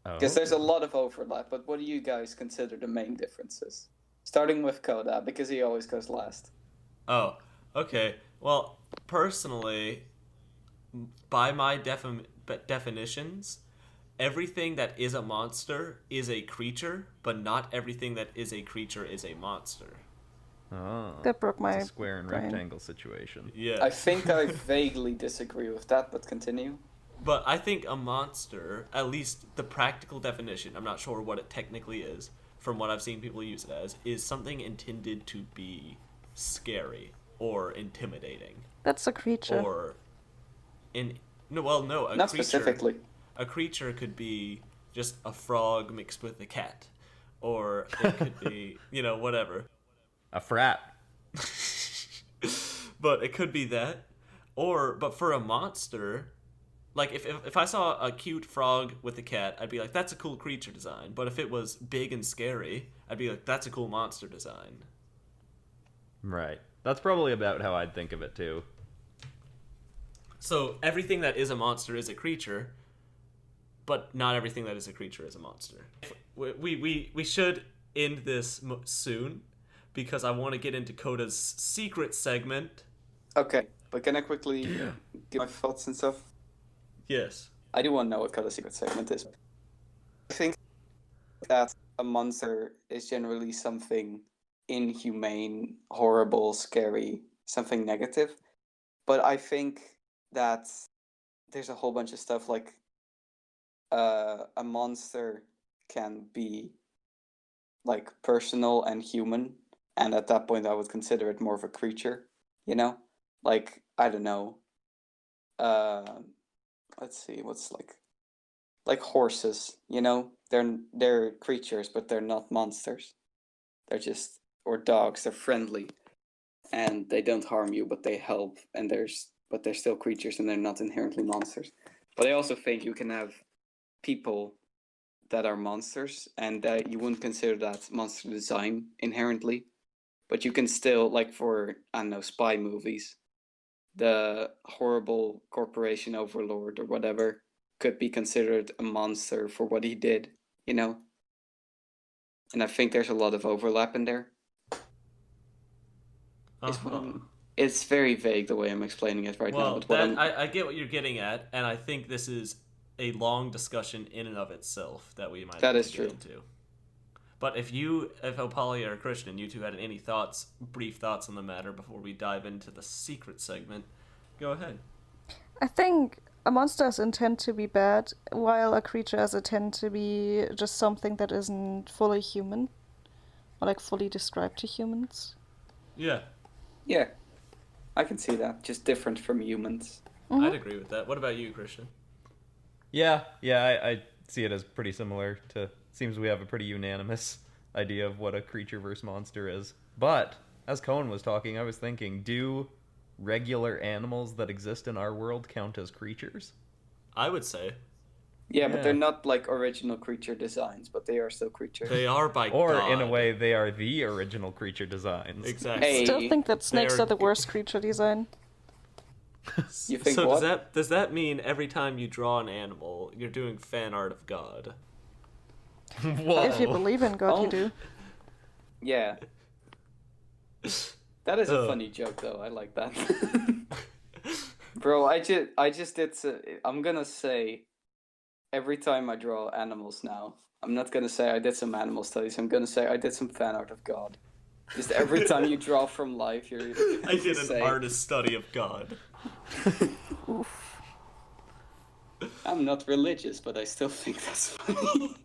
Because there's a lot of overlap, but what do you guys consider the main differences? Starting with Coda, because he always goes last. Oh, okay. Well, personally, by my definitions, everything that is a monster is a creature, but not everything that is a creature is a monster. Oh, That broke my it's a square and brain. rectangle situation. Yeah. I think I vaguely disagree with that, but continue. But I think a monster, at least the practical definition, I'm not sure what it technically is, from what I've seen people use it as, is something intended to be scary or intimidating. That's a creature. Or a Not creature. specifically. A creature could be just a frog mixed with a cat. Or it could be, whatever. A frat. But it could be that. But for a monster, like if I saw a cute frog with a cat, I'd be like, that's a cool creature design. But if it was big and scary, I'd be like, that's a cool monster design. Right. That's probably about how I'd think of it too. So everything that is a monster is a creature, but not everything that is a creature is a monster. We should end this soon, because I want to get into Coda's secret segment. Okay, but can I quickly give my thoughts and stuff? Yes. I do want to know what Coda's secret segment is. I think that a monster is generally something inhumane, horrible, scary, something negative. But I think that there's a whole bunch of stuff like a monster can be like personal and human, and at that point I would consider it more of a creature, Like, I don't know. Let's see, what's like horses, They're creatures, but they're not monsters. They're just, or dogs, they're friendly and they don't harm you, but they help, but they're still creatures and they're not inherently monsters. But I also think you can have people that are monsters and that you wouldn't consider that monster design inherently, but you can still, like for, I don't know, spy movies, the horrible corporation overlord or whatever could be considered a monster for what he did, And I think there's a lot of overlap in there. It's very vague the way I'm explaining it right now. But I get what you're getting at, and I think this is a long discussion in and of itself that we might That have is to true. get into. But if Opalia or Christian, you two had any brief thoughts on the matter before we dive into the secret segment, go ahead. I think a monster has intent to be bad, while a creature has intent to be just something that isn't fully human, or like fully described to humans. Yeah, yeah, I can see that. Just different from humans. I'd agree with that. What about you, Christian? Yeah, I see it as pretty similar to... Seems we have a pretty unanimous idea of what a creature versus monster is. But, as Coen was talking, I was thinking, do regular animals that exist in our world count as creatures? I would say. Yeah, but they're not like original creature designs, but they are still creatures. They are by Or, God. in a way, they are the original creature designs. Exactly. Hey. Still think that snakes They're- are the worst creature design. You think So what? does that mean every time you draw an animal, you're doing fan art of God? Whoa. If you believe in God, Oh. you do. Yeah. That is a Ugh. funny joke, though. I like that. Bro, I just did. I'm gonna say, every time I draw animals now, I'm not gonna say I did some animal studies. I'm gonna say I did some fan art of God. Just every time you draw from life, you're. I did say, an artist study of God. I'm not religious, but I still think that's funny.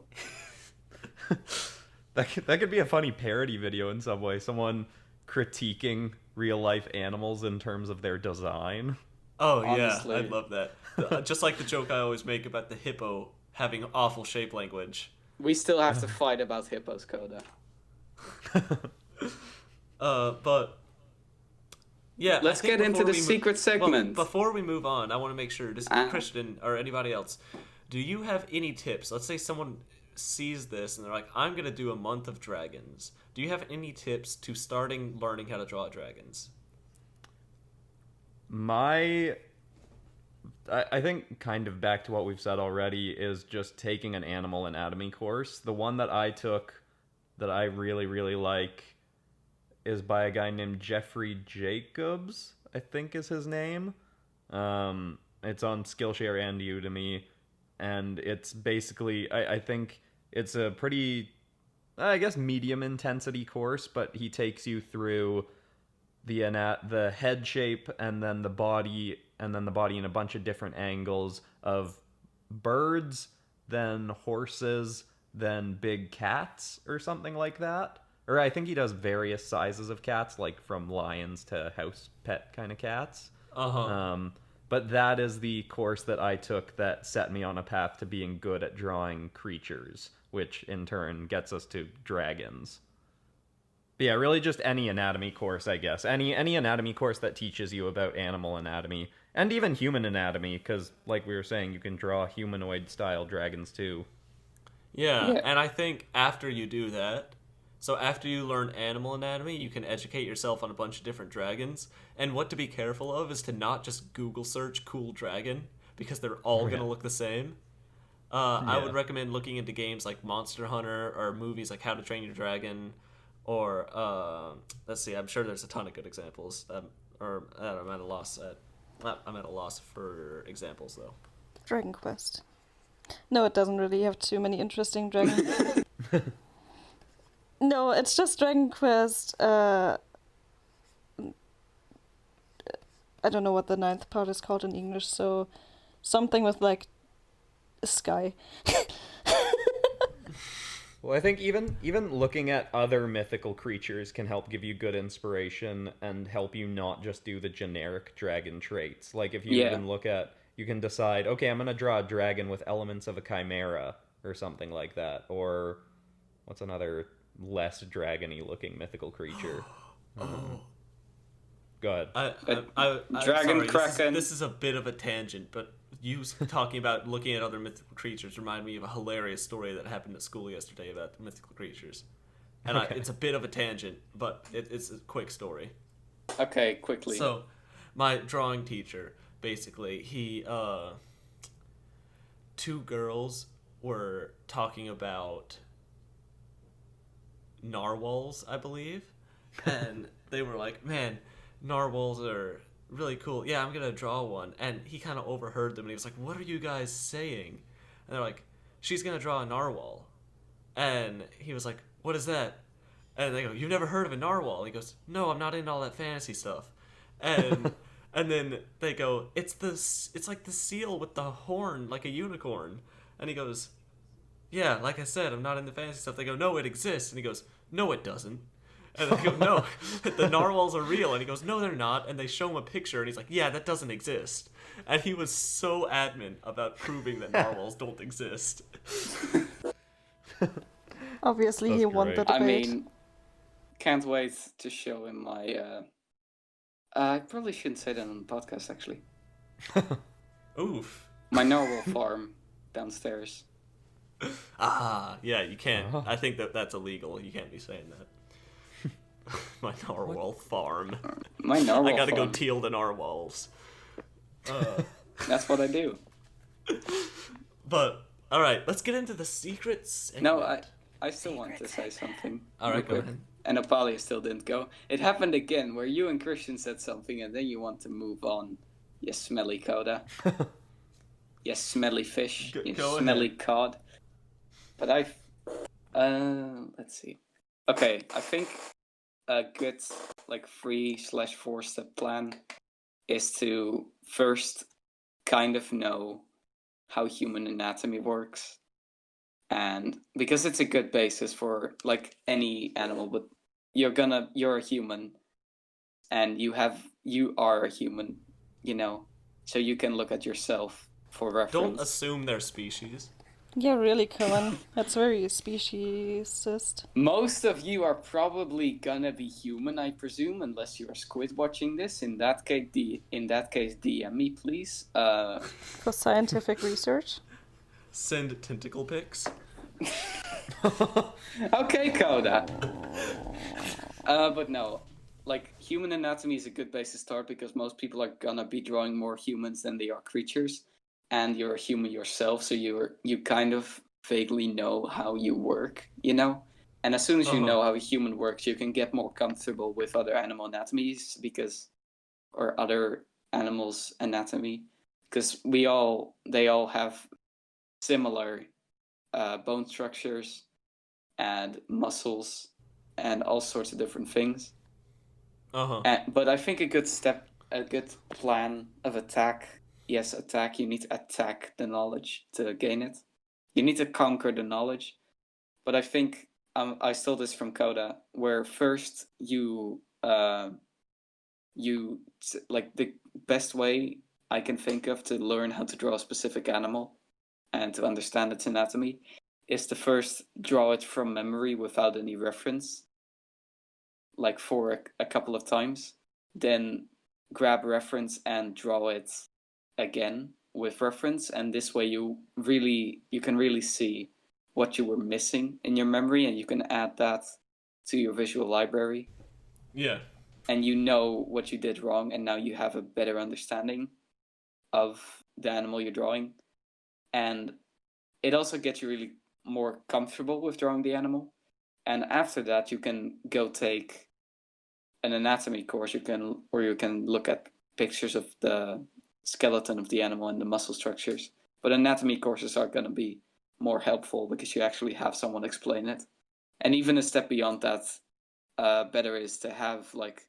That could be a funny parody video in some way. Someone critiquing real life animals in terms of their design. Oh Honestly. yeah, I'd love that. Just like the joke I always make about the hippo having awful shape language. We still have to fight about hippos, Coda. But yeah, Let's I think get into before the we secret segment. Before we move on, I want to make sure, Ah. Christian or anybody else, do you have any tips? Let's say someone sees this and they're like, I'm going to do a month of dragons. Do you have any tips to starting learning how to draw dragons? I think kind of back to what we've said already is just taking an animal anatomy course. The one that I took that I really, really like is by a guy named Jeffrey Jacobs, I think is his name. It's on Skillshare and Udemy, and it's basically, I think it's a pretty, I guess, medium intensity course, but he takes you through the head shape and then the body in a bunch of different angles of birds, then horses, then big cats or something like that. Or I think he does various sizes of cats, like from lions to house pet kind of cats. But that is the course that I took that set me on a path to being good at drawing creatures, which in turn gets us to dragons. But yeah, really just any anatomy course, I guess. Any anatomy course that teaches you about animal anatomy and even human anatomy, because like we were saying, you can draw humanoid-style dragons too. Yeah, and I think after you do that, so after you learn animal anatomy, you can educate yourself on a bunch of different dragons. And what to be careful of is to not just Google search cool dragon, because they're all going to look the same. I would recommend looking into games like Monster Hunter or movies like How to Train Your Dragon, or let's see, I'm sure there's a ton of good examples. I'm at a loss for examples though. Dragon Quest. No, it doesn't really have too many interesting dragons. No, it's just Dragon Quest. I don't know what the ninth part is called in English, so something with like a sky. Well, I think even looking at other mythical creatures can help give you good inspiration and help you not just do the generic dragon traits. Like if you even look at, you can decide, okay, I'm going to draw a dragon with elements of a chimera or something like that. Or what's another less dragony looking mythical creature? Go ahead. Dragon Kraken. This is a bit of a tangent, but you talking about looking at other mythical creatures remind me of a hilarious story that happened at school yesterday about mythical creatures. And it's a bit of a tangent, but it's a quick story. Okay, quickly. So, my drawing teacher, basically, two girls were talking about narwhals, I believe, and they were like, man, narwhals are really cool. Yeah, I'm gonna draw one. And he kind of overheard them and he was like, what are you guys saying? And they're like, she's gonna draw a narwhal. And he was like, what is that? And they go, you've never heard of a narwhal? And he goes, no, I'm not into all that fantasy stuff. And and then they go, it's like the seal with the horn, like a unicorn. And he goes, yeah, like I said, I'm not into fantasy stuff. They go, no, it exists. And he goes, no, it doesn't. And they go, no, the narwhals are real. And he goes, no, they're not. And they show him a picture, and he's like, yeah, that doesn't exist. And he was so adamant about proving that narwhals don't exist. Obviously, That's he won the great. debate. I mean, can't wait to show him my. I probably shouldn't say that on the podcast, actually. Oof. My narwhal farm downstairs. Yeah, you can't. I think that's illegal. You can't be saying that. My narwhal farm. My narwhal I gotta farm. go teal the narwhals. That's what I do. But, alright, let's get into the secrets. No, I still want to say something. Alright, go real quick. ahead. And Opalia still didn't go. It happened again, where you and Christian said something, and then you want to move on. You smelly coda. You smelly fish. You go smelly ahead. cod. But let's see. Okay, I think a good, like, 3/4 step plan is to first kind of know how human anatomy works. And because it's a good basis for, like, any animal, but you're a human, and you are a human, so you can look at yourself for reference. Don't assume they're species. Yeah, really, Coen. That's very speciesist. Most of you are probably gonna be human, I presume, unless you're squid watching this. In that case, DM me, please. For scientific research. Send tentacle pics. Okay, Coda. But no, like human anatomy is a good base to start because most people are gonna be drawing more humans than they are creatures, and you're a human yourself, so you kind of vaguely know how you work, you know. And as soon as you know how a human works, you can get more comfortable with other animal anatomies or other animals' anatomy, because they all have similar bone structures and muscles and all sorts of different things. But I think a good plan of attack. Yes, attack. You need to attack the knowledge to gain it. You need to conquer the knowledge. But I think I stole this from Coda, where first like the best way I can think of to learn how to draw a specific animal and to understand its anatomy is to first draw it from memory without any reference, like for a couple of times, then grab reference and draw it again with reference, and this way you can really see what you were missing in your memory, and you can add that to your visual library. Yeah. And you know what you did wrong, and now you have a better understanding of the animal you're drawing. And it also gets you really more comfortable with drawing the animal. And after that, you can go take an anatomy course. You can look at pictures of the skeleton of the animal and the muscle structures. But anatomy courses are going to be more helpful because you actually have someone explain it. And even a step beyond that, better is to have like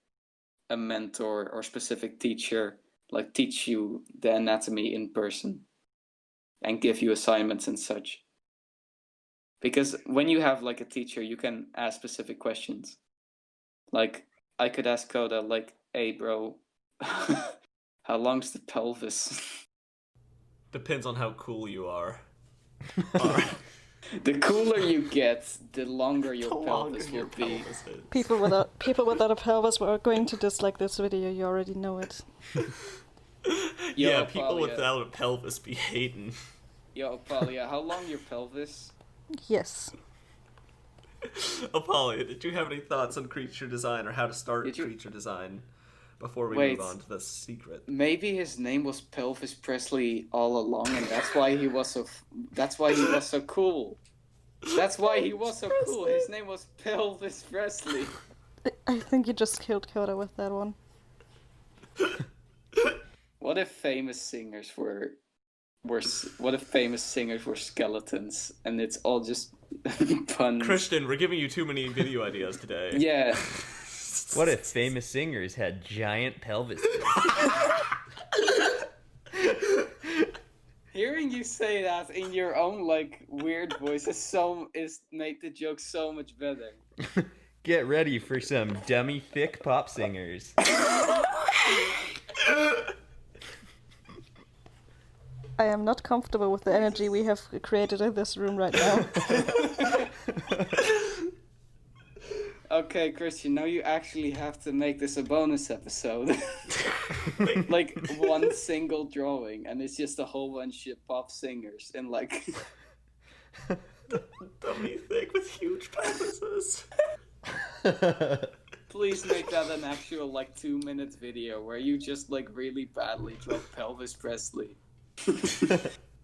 a mentor or specific teacher like teach you the anatomy in person and give you assignments and such. Because when you have like a teacher, you can ask specific questions. Like I could ask Coda, like, "Hey, bro, how long's the pelvis?" Depends on how cool you are. The cooler you get, the longer your pelvis will be. People without a pelvis were going to dislike this video. You already know it. Yeah, people without a pelvis be hating. Yo, Opalia, how long your pelvis? Yes. Opalia, did you have any thoughts on creature design or how to start creature design before we move on to the secret? Maybe his name was Pelvis Presley all along, and that's why he was so. That's why he was so cool. That's why he was so cool. His name was Pelvis Presley. I think you just killed Coda with that one. What if famous singers were skeletons, and it's all just puns? Christian, we're giving you too many video ideas today. Yeah. What if famous singers had giant pelvis? Hearing you say that in your own like weird voice is made the joke so much better. Get ready for some dummy thick pop singers. I am not comfortable with the energy we have created in this room right now. Okay, Christian, now you actually have to make this a bonus episode. Like one single drawing, and it's just a whole bunch of pop singers and like Dummy thick with huge pelvises. Please make that an actual like 2-minute video where you just like really badly draw Pelvis Presley.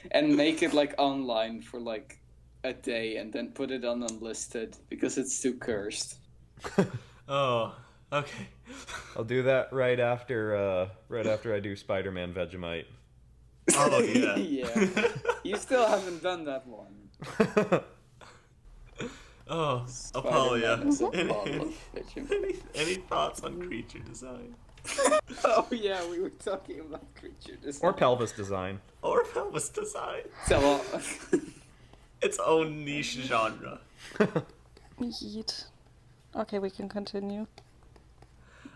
And make it like online for like a day and then put it on unlisted because it's too cursed. Oh, okay. I'll do that right after I do Spider-Man Vegemite. Oh yeah. Yeah. You still haven't done that one. Oh, Spider-Man is a Opalia. bottle of Vegemite. Any thoughts on creature design? Oh yeah, we were talking about creature design. Or pelvis design. Or pelvis design. So, Its own niche genre. Yeet. Okay, we can continue.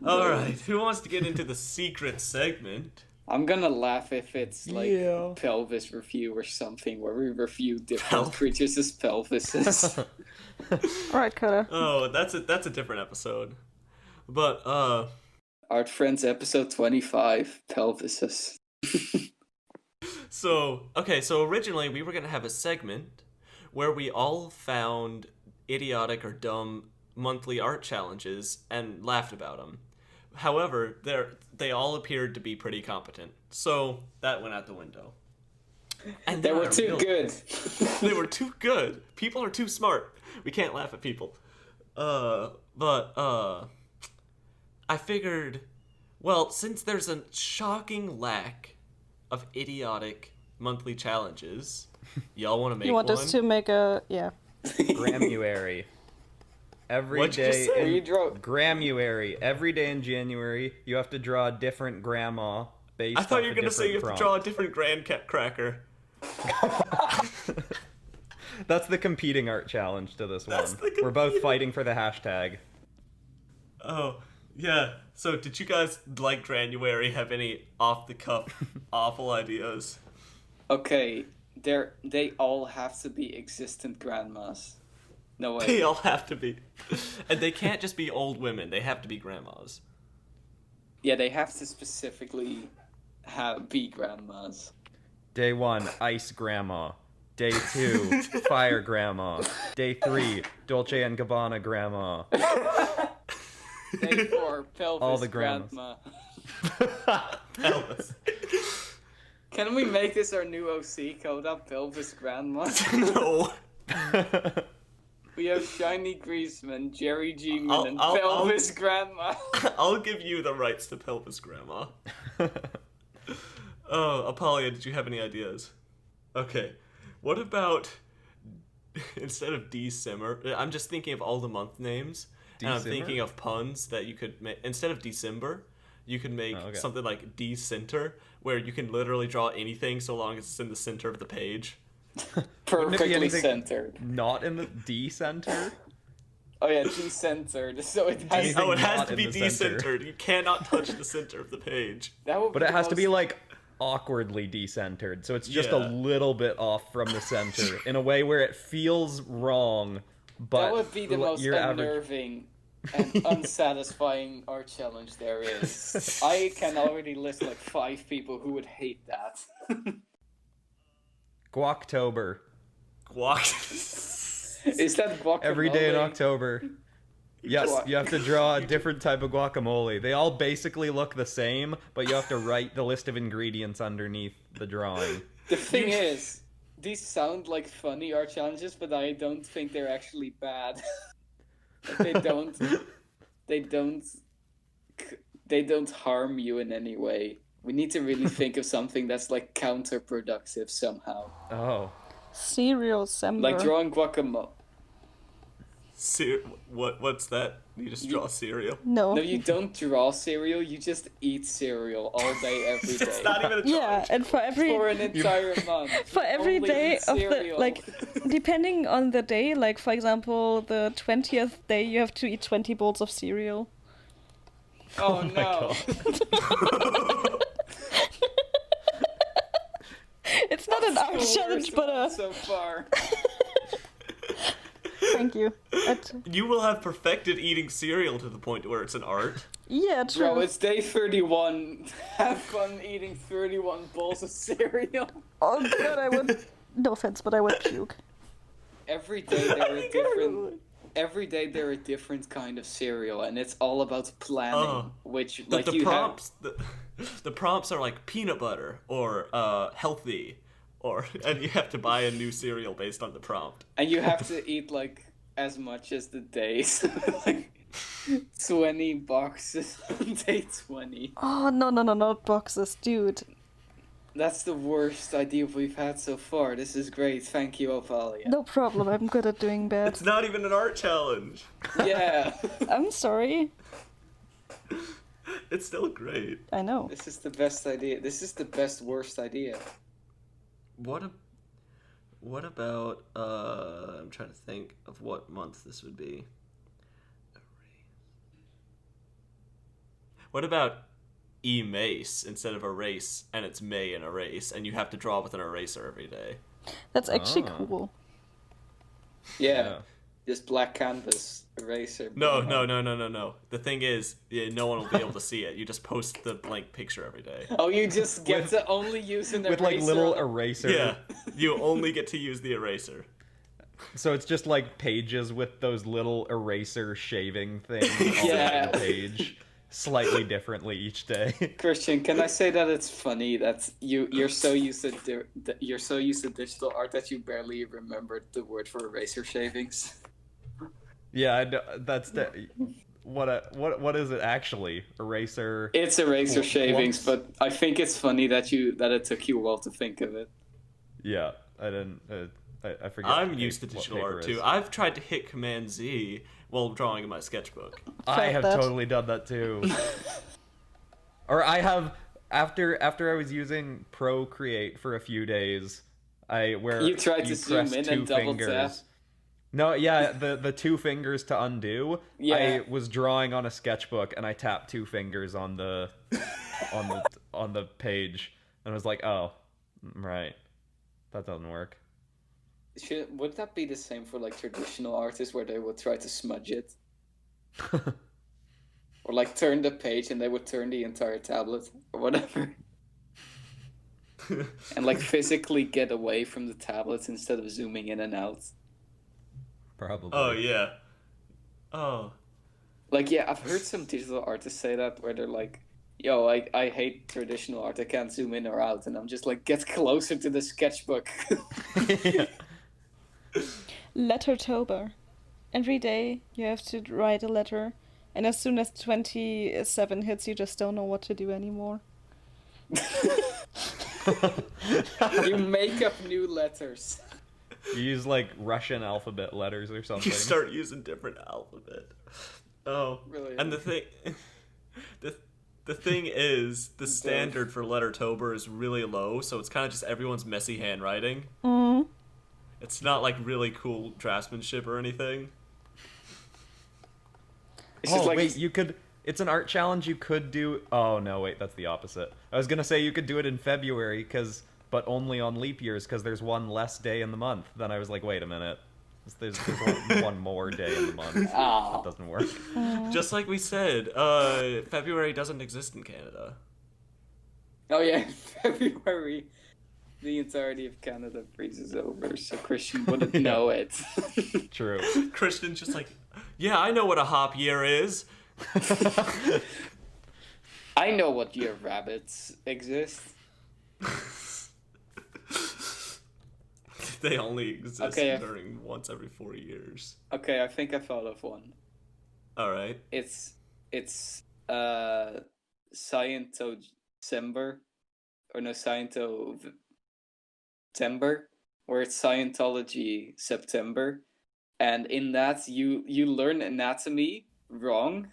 Alright, who wants to get into the secret segment? I'm gonna laugh if it's like pelvis review or something where we review different creatures' pelvises. Alright, Coda. Oh, that's a different episode. But Art Friends episode 25, pelvises. So originally we were going to have a segment where we all found idiotic or dumb monthly art challenges and laughed about them. However, they all appeared to be pretty competent. So that went out the window. And They were too good. They were too good. People are too smart. We can't laugh at people. But I figured, well, since there's a shocking lack of idiotic monthly challenges, y'all want to make one? You want us to make a Gramuary. Every What'd you day just say? in You draw- Gramuary. Every day in January, you have to draw a different grandma based. I thought off you were a going to say you have different to draw a different cracker. That's the competing art challenge to this That's one. the We're both competing- fighting for the hashtag. Oh, yeah. So did you guys, like Granuary, have any off-the-cuff awful ideas? Okay, they all have to be existent grandmas. No way. They all have to be. And they can't just be old women. They have to be grandmas. Yeah, they have to specifically be grandmas. Day 1, ice grandma. Day 2, fire grandma. Day 3, Dolce & Gabbana grandma. Day 4, pelvis All the grandmas. grandma. Elvis. Can we make this our new OC Coda, pelvis grandma? No. We have Shiny Greaseman, Jerry G. I'll- and I'll- pelvis grandma. I'll give you the rights to pelvis grandma. Oh, Apolia, did you have any ideas? Okay. What about, instead of December, I'm just thinking of all the month names, and I'm December? thinking of puns that you could make. Instead of December, you can make something like D-center, where you can literally draw anything so long as it's in the center of the page. Wouldn't it be Perfectly anything centered. Not in the D center? Oh yeah, decentered. So it has. Anything Oh, it has not to in be the center. decentered. You cannot touch the center of the page. That would But be it the has to be most- like awkwardly decentered, so it's just Yeah. a little bit off from the center in a way where it feels wrong, but That would be the most your average. unnerving and unsatisfying art challenge there is. I can already list like 5 people who would hate that. Guoctober. Guac. Is that guacamole? Every day in October. Yes, Guac- you have to draw a different type of guacamole. They all basically look the same, but you have to write the list of ingredients underneath the drawing. The thing is, these sound like funny art challenges, but I don't think they're actually bad. Like, they don't harm you in any way. We need to really think of something that's like counterproductive somehow. Oh. cereal sember. Like drawing guacamole. What's that? You just draw cereal? No. No, you don't draw cereal, you just eat cereal all day, every day. It's not even a challenge. Yeah, and for For an entire month. for every Only day eat of the cereal. like depending on the day, like for example the 20th day you have to eat 20 bowls of cereal. Oh, my no. It's not an art The challenge, worst but one so far. thank you. You will have perfected eating cereal to the point where it's an art. Yeah, true. Bro, it's day 31. Have fun eating 31 bowls of cereal. Oh god, I would. No offense, but I would puke. Every day they're a different. Every day they're a different kind of cereal, and it's all about planning. Which like The you prompts, the prompts are like peanut butter or healthy, and you have to buy a new cereal based on the prompt. and you have to eat like as much as the days, like 20 boxes on day 20. Oh no, not boxes, dude. That's the worst idea we've had so far. This is great. Thank you, Opalia. No problem. I'm good at doing bad. It's not even an art challenge. Yeah. I'm sorry. It's still great. I know. This is the best idea. This is the best worst idea. What about I'm trying to think of what month this would be. What about e-mace instead of erase, and it's May and erase, and you have to draw with an eraser every day? That's actually Oh. cool. Yeah. Just black canvas eraser. No. The thing is, no one will be able to see it. You just post the blank picture every day. Oh, you just get to only use an eraser. With like little eraser. Yeah, you only get to use the eraser. So it's just like pages with those little eraser shaving things Yeah. on the page, slightly differently each day. Christian, can I say that it's funny that you're so used to digital art that you barely remembered the word for eraser shavings? Yeah, I know, that's what is it actually? Eraser. It's eraser shavings, Clumps? but I think it's funny that it took you a while to think of it. Yeah, I didn't. I forget. I'm used to digital art too. I've tried to hit Command Z while drawing in my sketchbook. I have that. totally done that too. Or I have after I was using Procreate for a few days. You tried to zoom press in two and double fingers. tap. No, yeah, the two fingers to undo. Yeah. I was drawing on a sketchbook and I tapped two fingers on the on the page and I was like, oh, right, that doesn't work. Would that be the same for like traditional artists where they would try to smudge it? Or like turn the page and they would turn the entire tablet or whatever. And like physically get away from the tablets instead of zooming in and out. Probably. Oh yeah. Oh. Like, yeah, I've heard some digital artists say that where they're like, yo, I hate traditional art, I can't zoom in or out. And I'm just like, get closer to the sketchbook. Lettertober. Every day you have to write a letter, and as soon as 27 hits, you just don't know what to do anymore. You make up new letters. You use like Russian alphabet letters or something. You start using different alphabet. Oh, Really? and the thing is, the standard for Lettertober is really low, so it's kind of just everyone's messy handwriting. Mm. It's not like really cool draftsmanship or anything. It's just Oh like, wait, you could. It's an art challenge you could do. Oh no, wait, that's the opposite. I was gonna say you could do it in February, but only on leap years, because there's one less day in the month. Then I was like, wait a minute, there's one more day in the month. That doesn't work. Just like we said, February doesn't exist in Canada. oh yeah, February, the entirety of Canada freezes over, so Christian wouldn't know it. True. Christian's just like, yeah, I know what a hop year is. I know what year rabbits exist. They only exist Okay. during once every 4 years. Okay, I think I thought of one. All right. It's Scientocember, or no, Scientotember, where it's Scientology September, and in that you learn anatomy wrong.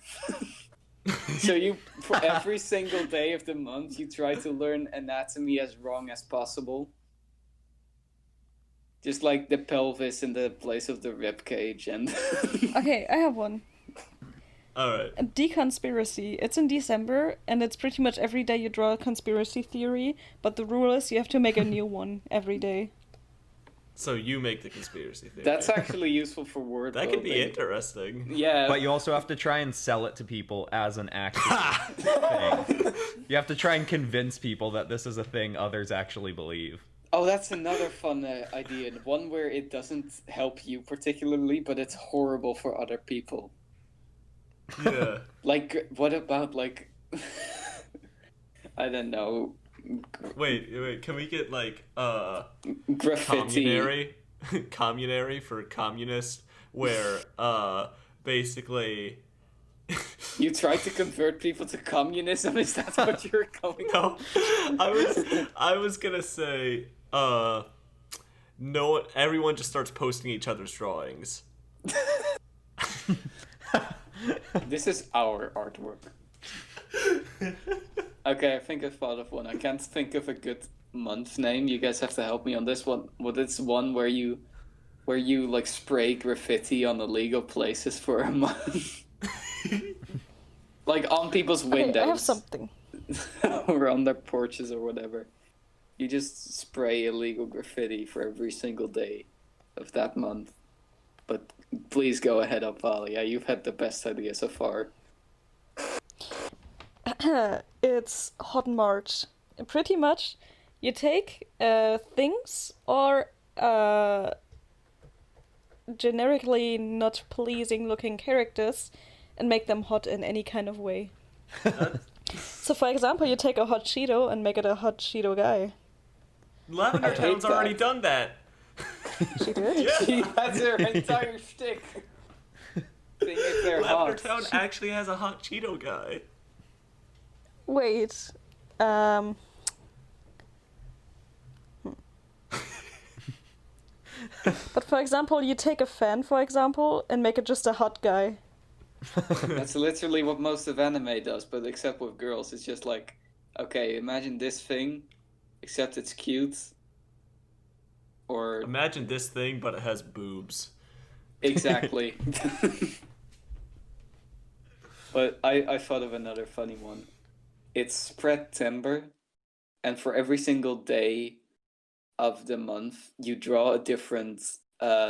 So you, for every single day of the month, you try to learn anatomy as wrong as possible. Just like the pelvis in the place of the rib cage and... Okay, I have one. All right. A deconspiracy. It's in December, and it's pretty much every day you draw a conspiracy theory, but the rule is you have to make a new one every day. So you make the conspiracy theory. That's actually useful for word That could be building. interesting. Yeah. But you also have to try and sell it to people as an actual thing. You have to try and convince people that this is a thing others actually believe. Oh, that's another fun idea. One where it doesn't help you particularly, but it's horrible for other people. Yeah. Like, what about, like... I don't know. Wait. Can we get like Graffiti. communary for communist, where basically. You try to convert people to communism? Is that what you're going No, I was gonna say no. Everyone just starts posting each other's drawings. This is our artwork. Okay, I think I thought of one. I can't think of a good month name. You guys have to help me on this one. Well, it's one where you like spray graffiti on illegal places for a month. Like on people's windows. Okay, I have something. Or on their porches or whatever. You just spray illegal graffiti for every single day of that month. But Please go ahead, Opalia. You've had the best idea so far. It's Hot March. Pretty much, you take things or generically not pleasing looking characters and make them hot in any kind of way. So, for example, you take a hot Cheeto and make it a hot Cheeto guy. Lavender Town's already done that. She did? Yeah. She has her entire shtick. Thing if they're Lavender hot. Town actually has a hot Cheeto guy. Wait. But for example, you take a fan, for example, and make it just a hot guy. That's literally what most of anime does, but except with girls, it's just like, okay, imagine this thing, except it's cute. Or Imagine this thing, but it has boobs. exactly. But I thought of another funny one. It's Spreadtember, and for every single day of the month, you draw a different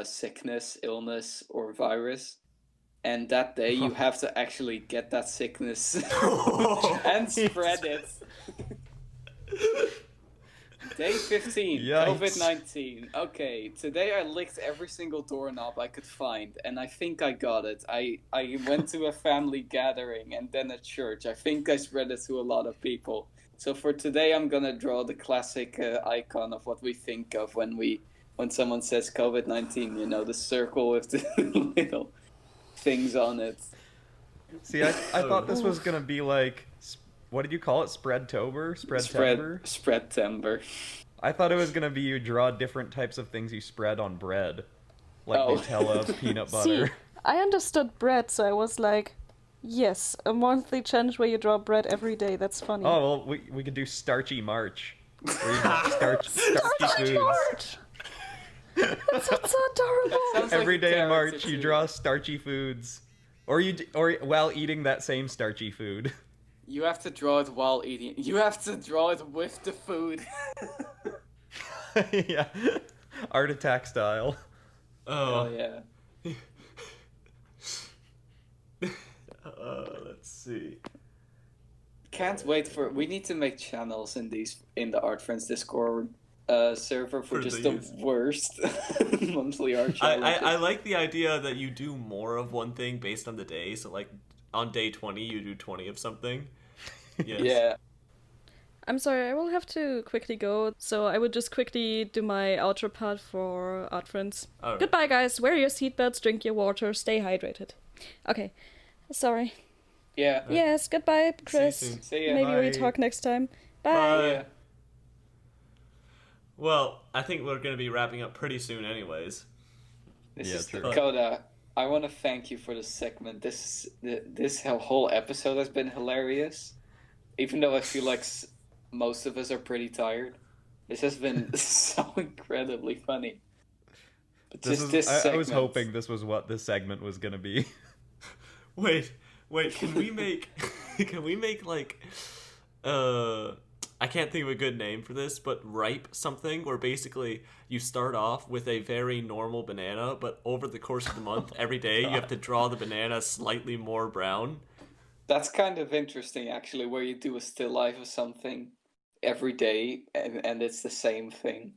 sickness, illness, or virus. And that day, you have to actually get that sickness and spread it. Day 15, Yikes. COVID-19. Okay, today I licked every single doorknob I could find, and I think I got it. I went to a family gathering and then a church. I think I spread it to a lot of people. So for today, I'm gonna draw the classic icon of what we think of when someone says COVID-19. You know, the circle with the little things on it. See, I thought this was gonna be like, what did you call it? Spreadtober? Spreadtember? Spreadtember. I thought it was gonna be you draw different types of things you spread on bread, like Oh. Nutella, peanut See, butter. I understood bread, so I was like, yes, a monthly challenge where you draw bread every day. That's funny. Oh well, we could do Starchy March, where you draw starchy foods. March! That's so adorable. Sounds Every like a day in March, character you too. draw starchy foods, or while eating that same starchy food. You have to draw it while eating. You have to draw it with the food. Yeah, Art Attack style. Oh Oh, yeah. Let's see. Can't wait for. We need to make channels in the Art Friends Discord server for just these. the worst monthly art I challenges. like the idea that you do more of one thing based on the day. So like on day 20, you do 20 of something. Yes. Yeah. I'm sorry, I will have to quickly go, so I would just quickly do my outro part for Art Friends. All right. Goodbye, guys. Wear your seatbelts, drink your water, stay hydrated. Okay. Sorry. Yeah. Yes, goodbye, Chris. soon. See ya. Maybe we Bye. talk next time. Bye. Bye. Yeah. Well, I think we're going to be wrapping up pretty soon anyways. This Yeah, is true. Coda. I want to thank you for the segment. This whole episode has been hilarious, even though I feel like most of us are pretty tired. This has been so incredibly funny. But This just is. I was segment- hoping this was what this segment was gonna be. Wait, can we make like I can't think of a good name for this, but ripe something where basically you start off with a very normal banana, but over the course of the month, every day you have to draw the banana slightly more brown. That's kind of interesting, actually, where you do a still life of something every day, and it's the same thing.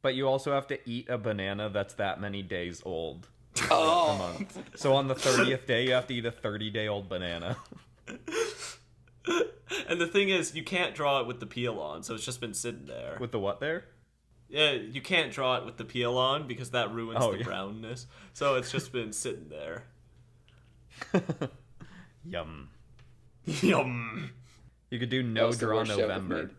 But you also have to eat a banana that's that many days old a Oh, month. So on the 30th day, you have to eat a 30-day-old banana. And the thing is, you can't draw it with the peel on, so it's just been sitting there. With the what there? Yeah, you can't draw it with the peel on because that ruins Oh, the yeah. brownness. So it's just been sitting there. Yum. Yum. You could do that no was the draw worst joke I've November. made.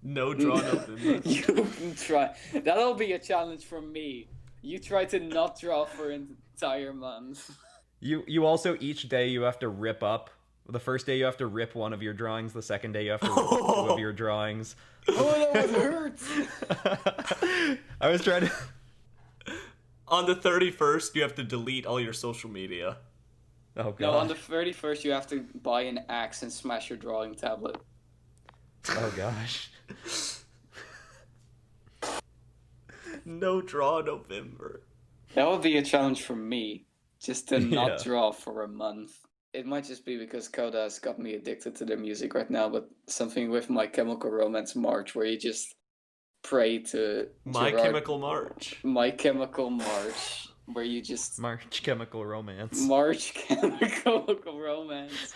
No draw November. You can try. That'll be a challenge from me. You try to not draw for an entire month. You also each day you have to rip up. The first day you have to rip one of your drawings. The second day you have to rip two of your drawings. Oh, that would hurt. I was trying to. On the 31st, you have to delete all your social media. Oh god. No, on the 31st, you have to buy an axe and smash your drawing tablet. Oh gosh. No draw November. That would be a challenge for me, just to not Yeah. draw for a month. It might just be because Coda has got me addicted to their music right now, but something with My Chemical Romance March, where you just pray to My Gerard- Chemical March. My Chemical March, where you just March Chemical Romance. March Chemical Romance.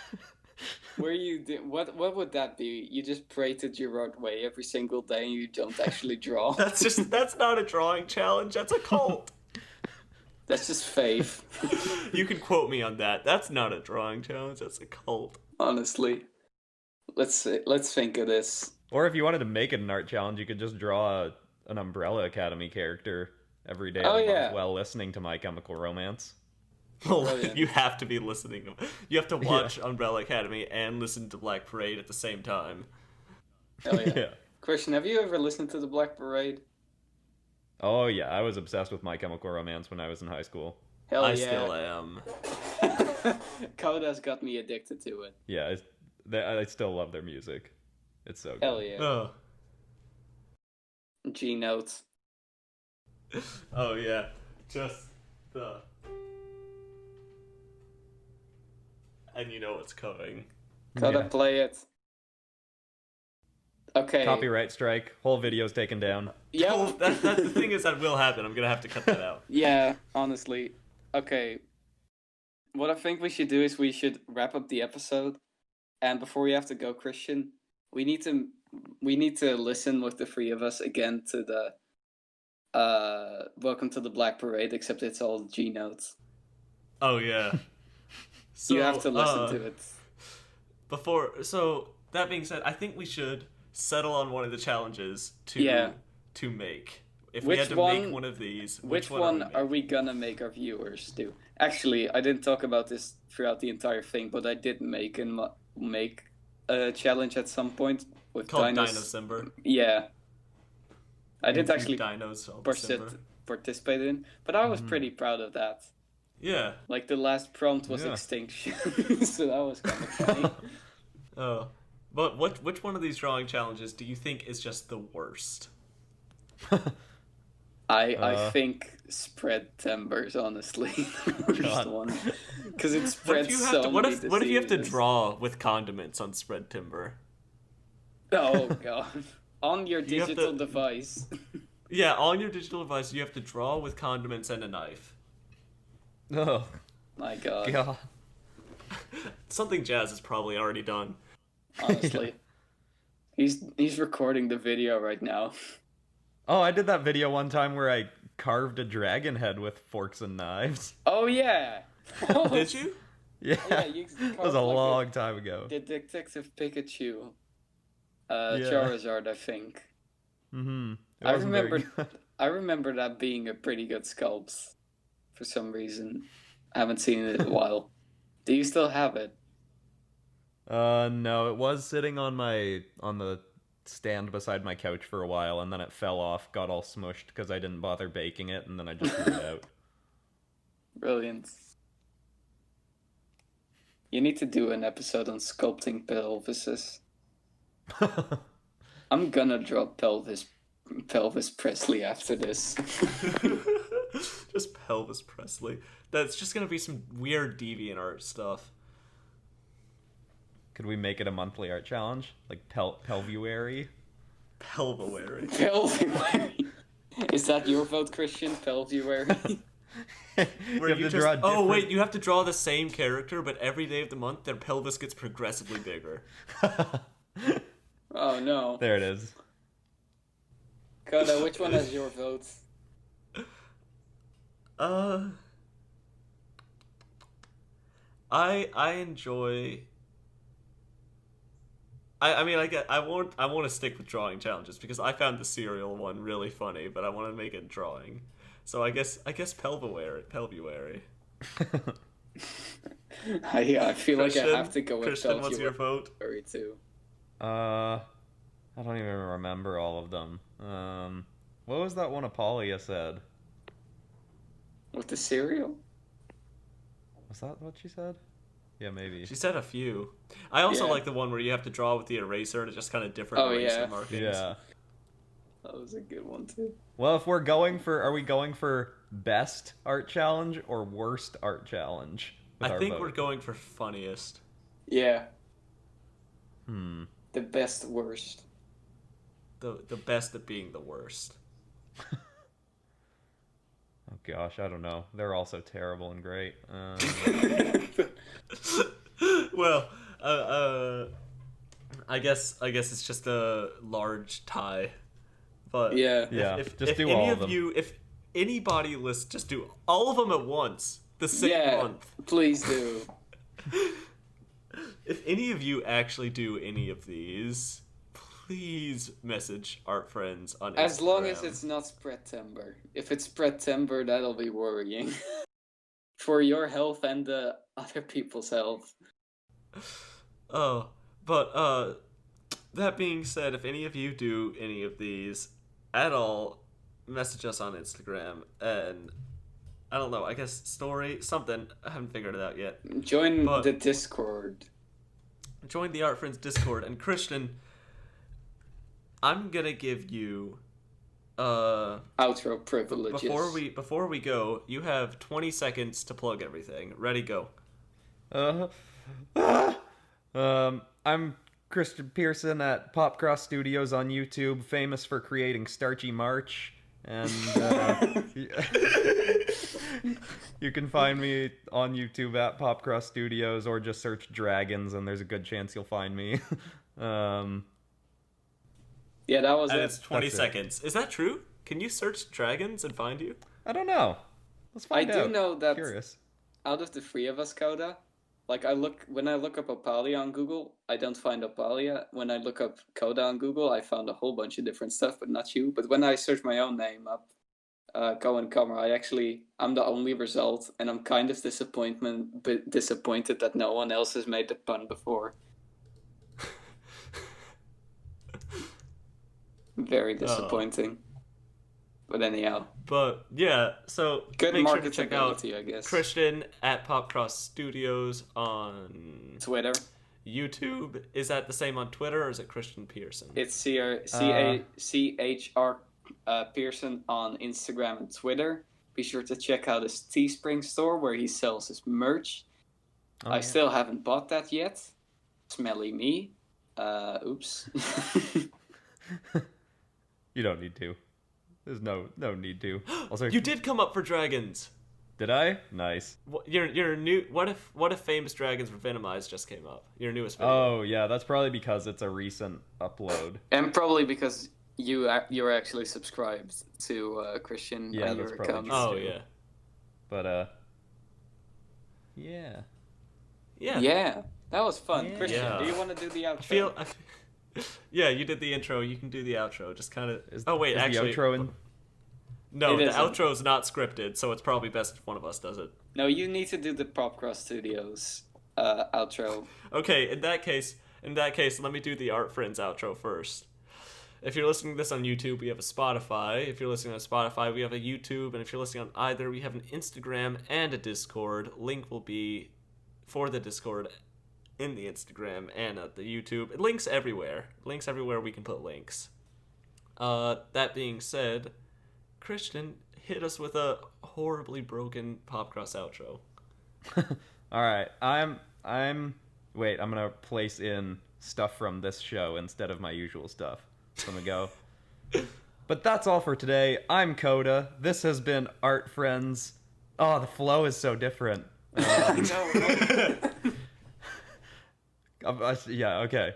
Where you do what would that be? You just pray to Gerard Way every single day and you don't actually draw. That's not a drawing challenge. That's a cult. That's just faith. You can quote me on that. That's not a drawing challenge. That's a cult. Honestly. Let's think of this. Or if you wanted to make it an art challenge, you could just draw an Umbrella Academy character every day of Oh, the yeah. month while listening to My Chemical Romance. Well, Brilliant. you have to be listening. You have to watch Umbrella Academy and listen to Black Parade at the same time. Hell yeah. Yeah. Christian, have you ever listened to the Black Parade? Oh yeah, I was obsessed with My Chemical Romance when I was in high school. Hell I yeah. still am. Coda's got me addicted to it. Yeah, I still love their music. It's so good. Hell yeah. Oh. G notes. Oh yeah. Just the. And you know what's coming. Coda, Yeah. play it. Okay. Copyright strike. Whole video's taken down. Yeah. Oh, that the thing is that will happen. I'm gonna have to cut that out. Yeah, honestly. Okay. What I think we should do is we should wrap up the episode. And before we have to go, Christian, we need to listen with the three of us again to the Welcome to the Black Parade, except it's all G notes. Oh yeah. So, you have to listen to it. So that being said, I think we should settle on one of the challenges to make. If we Which had to one- make one of these, Which one one are are we gonna make our viewers do? Actually, I didn't talk about this throughout the entire thing, but I did make a challenge at some point with called Dino Dinos. Simber? Yeah. I didn't actually Dinos all December. participate in, but I was pretty proud of that. Yeah. Like the last prompt was Yeah. extinction, so that was kind of funny. Oh. But which one of these drawing challenges do you think is just the worst? I think spread timbers, honestly, the worst God. one, because it What spreads if you have so to, what many if you have to diseases. draw with condiments on spread timber? Oh god, on your You have digital to- device. Yeah, on your digital device you have to draw with condiments and a knife. Oh My god, god. Something Jazz has probably already done. honestly, he's recording the video right now. Oh, I did that video one time where I carved a dragon head with forks and knives. Oh yeah. Did you? Yeah, Yeah, you that was a carved, like, long time ago. The Detective Pikachu, Yeah. Charizard, I think. Mm-hmm. I remember that being a pretty good sculpt for some reason. I haven't seen it in a while. Do you still have it? No, it was sitting on the stand beside my couch for a while, and then it fell off, got all smushed because I didn't bother baking it, and then I just threw it out. Brilliant. You need to do an episode on sculpting pelvises. I'm gonna draw Pelvis Presley after this. Just Pelvis Presley. That's just gonna be some weird deviant art stuff. Could we make it a monthly art challenge, like Pelvuary? Pelviary. Pelviary. Is that your vote, Christian? Pelviary? Where have you to just, draw oh different- wait, you have to draw the same character, but every day of the month their pelvis gets progressively bigger. Oh no. There it is. Coda, which one has your vote? I enjoy. I mean I want to stick with drawing challenges because I found the cereal one really funny, but I want to make it drawing. So I guess Pelvuary. I feel like I Christian? have to go with Christian, what's your vote? Pelviary too. I don't even remember all of them. What was that one Opalia said? With the cereal? Was that what she said? Yeah, maybe. She said a few. I also Yeah. like the one where you have to draw with the eraser and it's just kind of different Oh, eraser yeah. markings. Yeah. That was a good one too. Well, if are we going for best art challenge or worst art challenge? I think we're going for funniest. Yeah. The best worst. The best at being the worst. Oh gosh, I don't know. They're all so terrible and great. Well, I guess it's just a large tie. But Yeah. Just do any all of them. you, if anybody lists, just do all of them at once, the same month. Please do. If any of you actually do any of these, please message Art Friends on Instagram. As long as it's not Spreadtember. If it's Spreadtember, that'll be worrying. For your health and the other people's health. Oh, but that being said, if any of you do any of these at all, message us on Instagram and I don't know, I guess story, something. I haven't figured it out yet. Join the Discord. Join the Art Friends Discord. And Christian, I'm gonna give you outro privileges. Before we go, you have 20 seconds to plug everything. Ready, go. I'm Christian Pearson at PopCross Studios on YouTube, famous for creating Starchy March, and you can find me on YouTube at PopCross Studios, or just search Dragons, and there's a good chance you'll find me. Yeah, that was and it. it's 20 That's seconds. Is that true? Can you search Dragons and find you? I don't know. Let's find out. I do know that Curious. out of the three of us, Coda, like when I look up Opalia on Google, I don't find Opalia. When I look up Coda on Google, I found a whole bunch of different stuff, but not you. But when I search my own name up, Coen, I'm the only result, and I'm kind of disappointed that no one else has made the pun before. Very disappointing. But anyhow. But yeah, so good make sure to check out I guess. Christian at PopCross Studios on Twitter. YouTube. Is that the same on Twitter, or is it Christian Pearson? It's CHR Pearson on Instagram and Twitter. Be sure to check out his Teespring store where he sells his merch. I still haven't bought that yet. Smelly me. Oops. You don't need to. There's no need to. Also, You did come up for Dragons. Did I? Nice. Your new. What if Famous Dragons for Venomized just came up? Your newest video. Oh yeah, that's probably because it's a recent upload. And probably because you're actually subscribed to Christian Yeah, on your that's probably account. true. Oh yeah. But yeah. Yeah. Yeah, that was fun. Yeah. Christian, Yeah. do you want to do the outro? Yeah, you did the intro. You can do the outro. Just kind of. Is Oh wait, the actually. outro in? No, It the isn't. outro's not scripted, so it's probably best if one of us does it. No, you need to do the PopCross Studios outro. Okay, in that case, let me do the Art Friends outro first. If you're listening to this on YouTube, we have a Spotify. If you're listening on Spotify, we have a YouTube. And if you're listening on either, we have an Instagram and a Discord. Link will be for the Discord in the Instagram and at the YouTube. Links everywhere. Links everywhere we can put links. That being said, Christian, hit us with a horribly broken PopCross outro. All right, I'm gonna place in stuff from this show instead of my usual stuff. So I'm gonna go. But that's all for today. I'm Coda. This has been Art Friends. Oh, the flow is so different. Yeah, okay.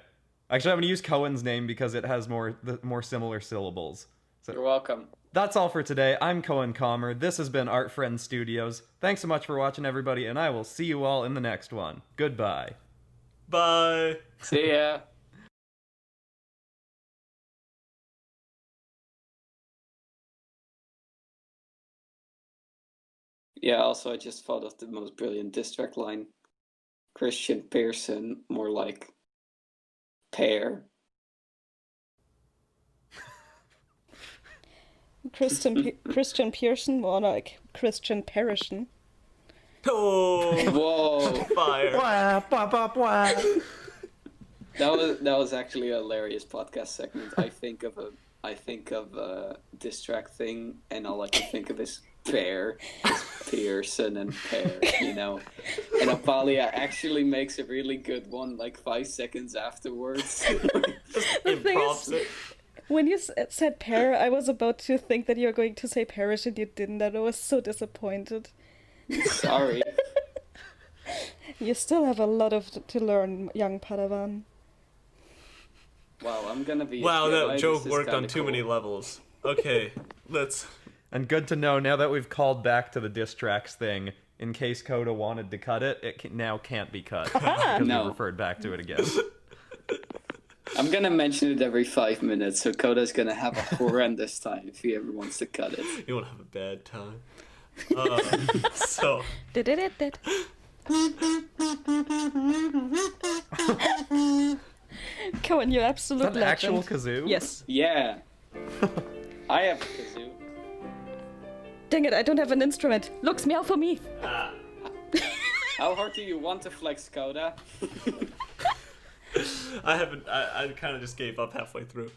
Actually, I'm gonna use Coen's name because it has more similar syllables. So You're welcome. that's all for today. I'm Coen Calmer. This has been Art Friends Studios. Thanks so much for watching, everybody, and I will see you all in the next one. Goodbye. Bye! See ya. Yeah, also I just thought of the most brilliant diss track line. Christian Pearson, more like pear. Christian Pearson, more like Christian Pearson. Oh! Whoa. Fire! That was actually a hilarious podcast segment. I think of a I think of a diss track thing, and all I can think of is Pear, Pearson and Pear, you know. And Opalia actually makes a really good one, like 5 seconds afterwards. The thing is, when you said pear, I was about to think that you were going to say parish and you didn't, and I was so disappointed. Sorry. You still have a lot to learn, young Padawan. Wow, I'm gonna be. Wow, that this joke is worked on kinda too cool. many levels. Okay, let's. And good to know now that we've called back to the diss tracks thing. In case Coda wanted to cut it, now can't be cut because No. we referred back to it again. I'm gonna mention it every 5 minutes, so Coda's gonna have a horrendous time if he ever wants to cut it. You won't have a bad time. So. Coen, you Is absolute that an actual legend. kazoo? Yes. Yeah. I have a kazoo. Dang it, I don't have an instrument. Look, meow for me. How hard do you want to flex, Coda? I haven't. I kind of just gave up halfway through.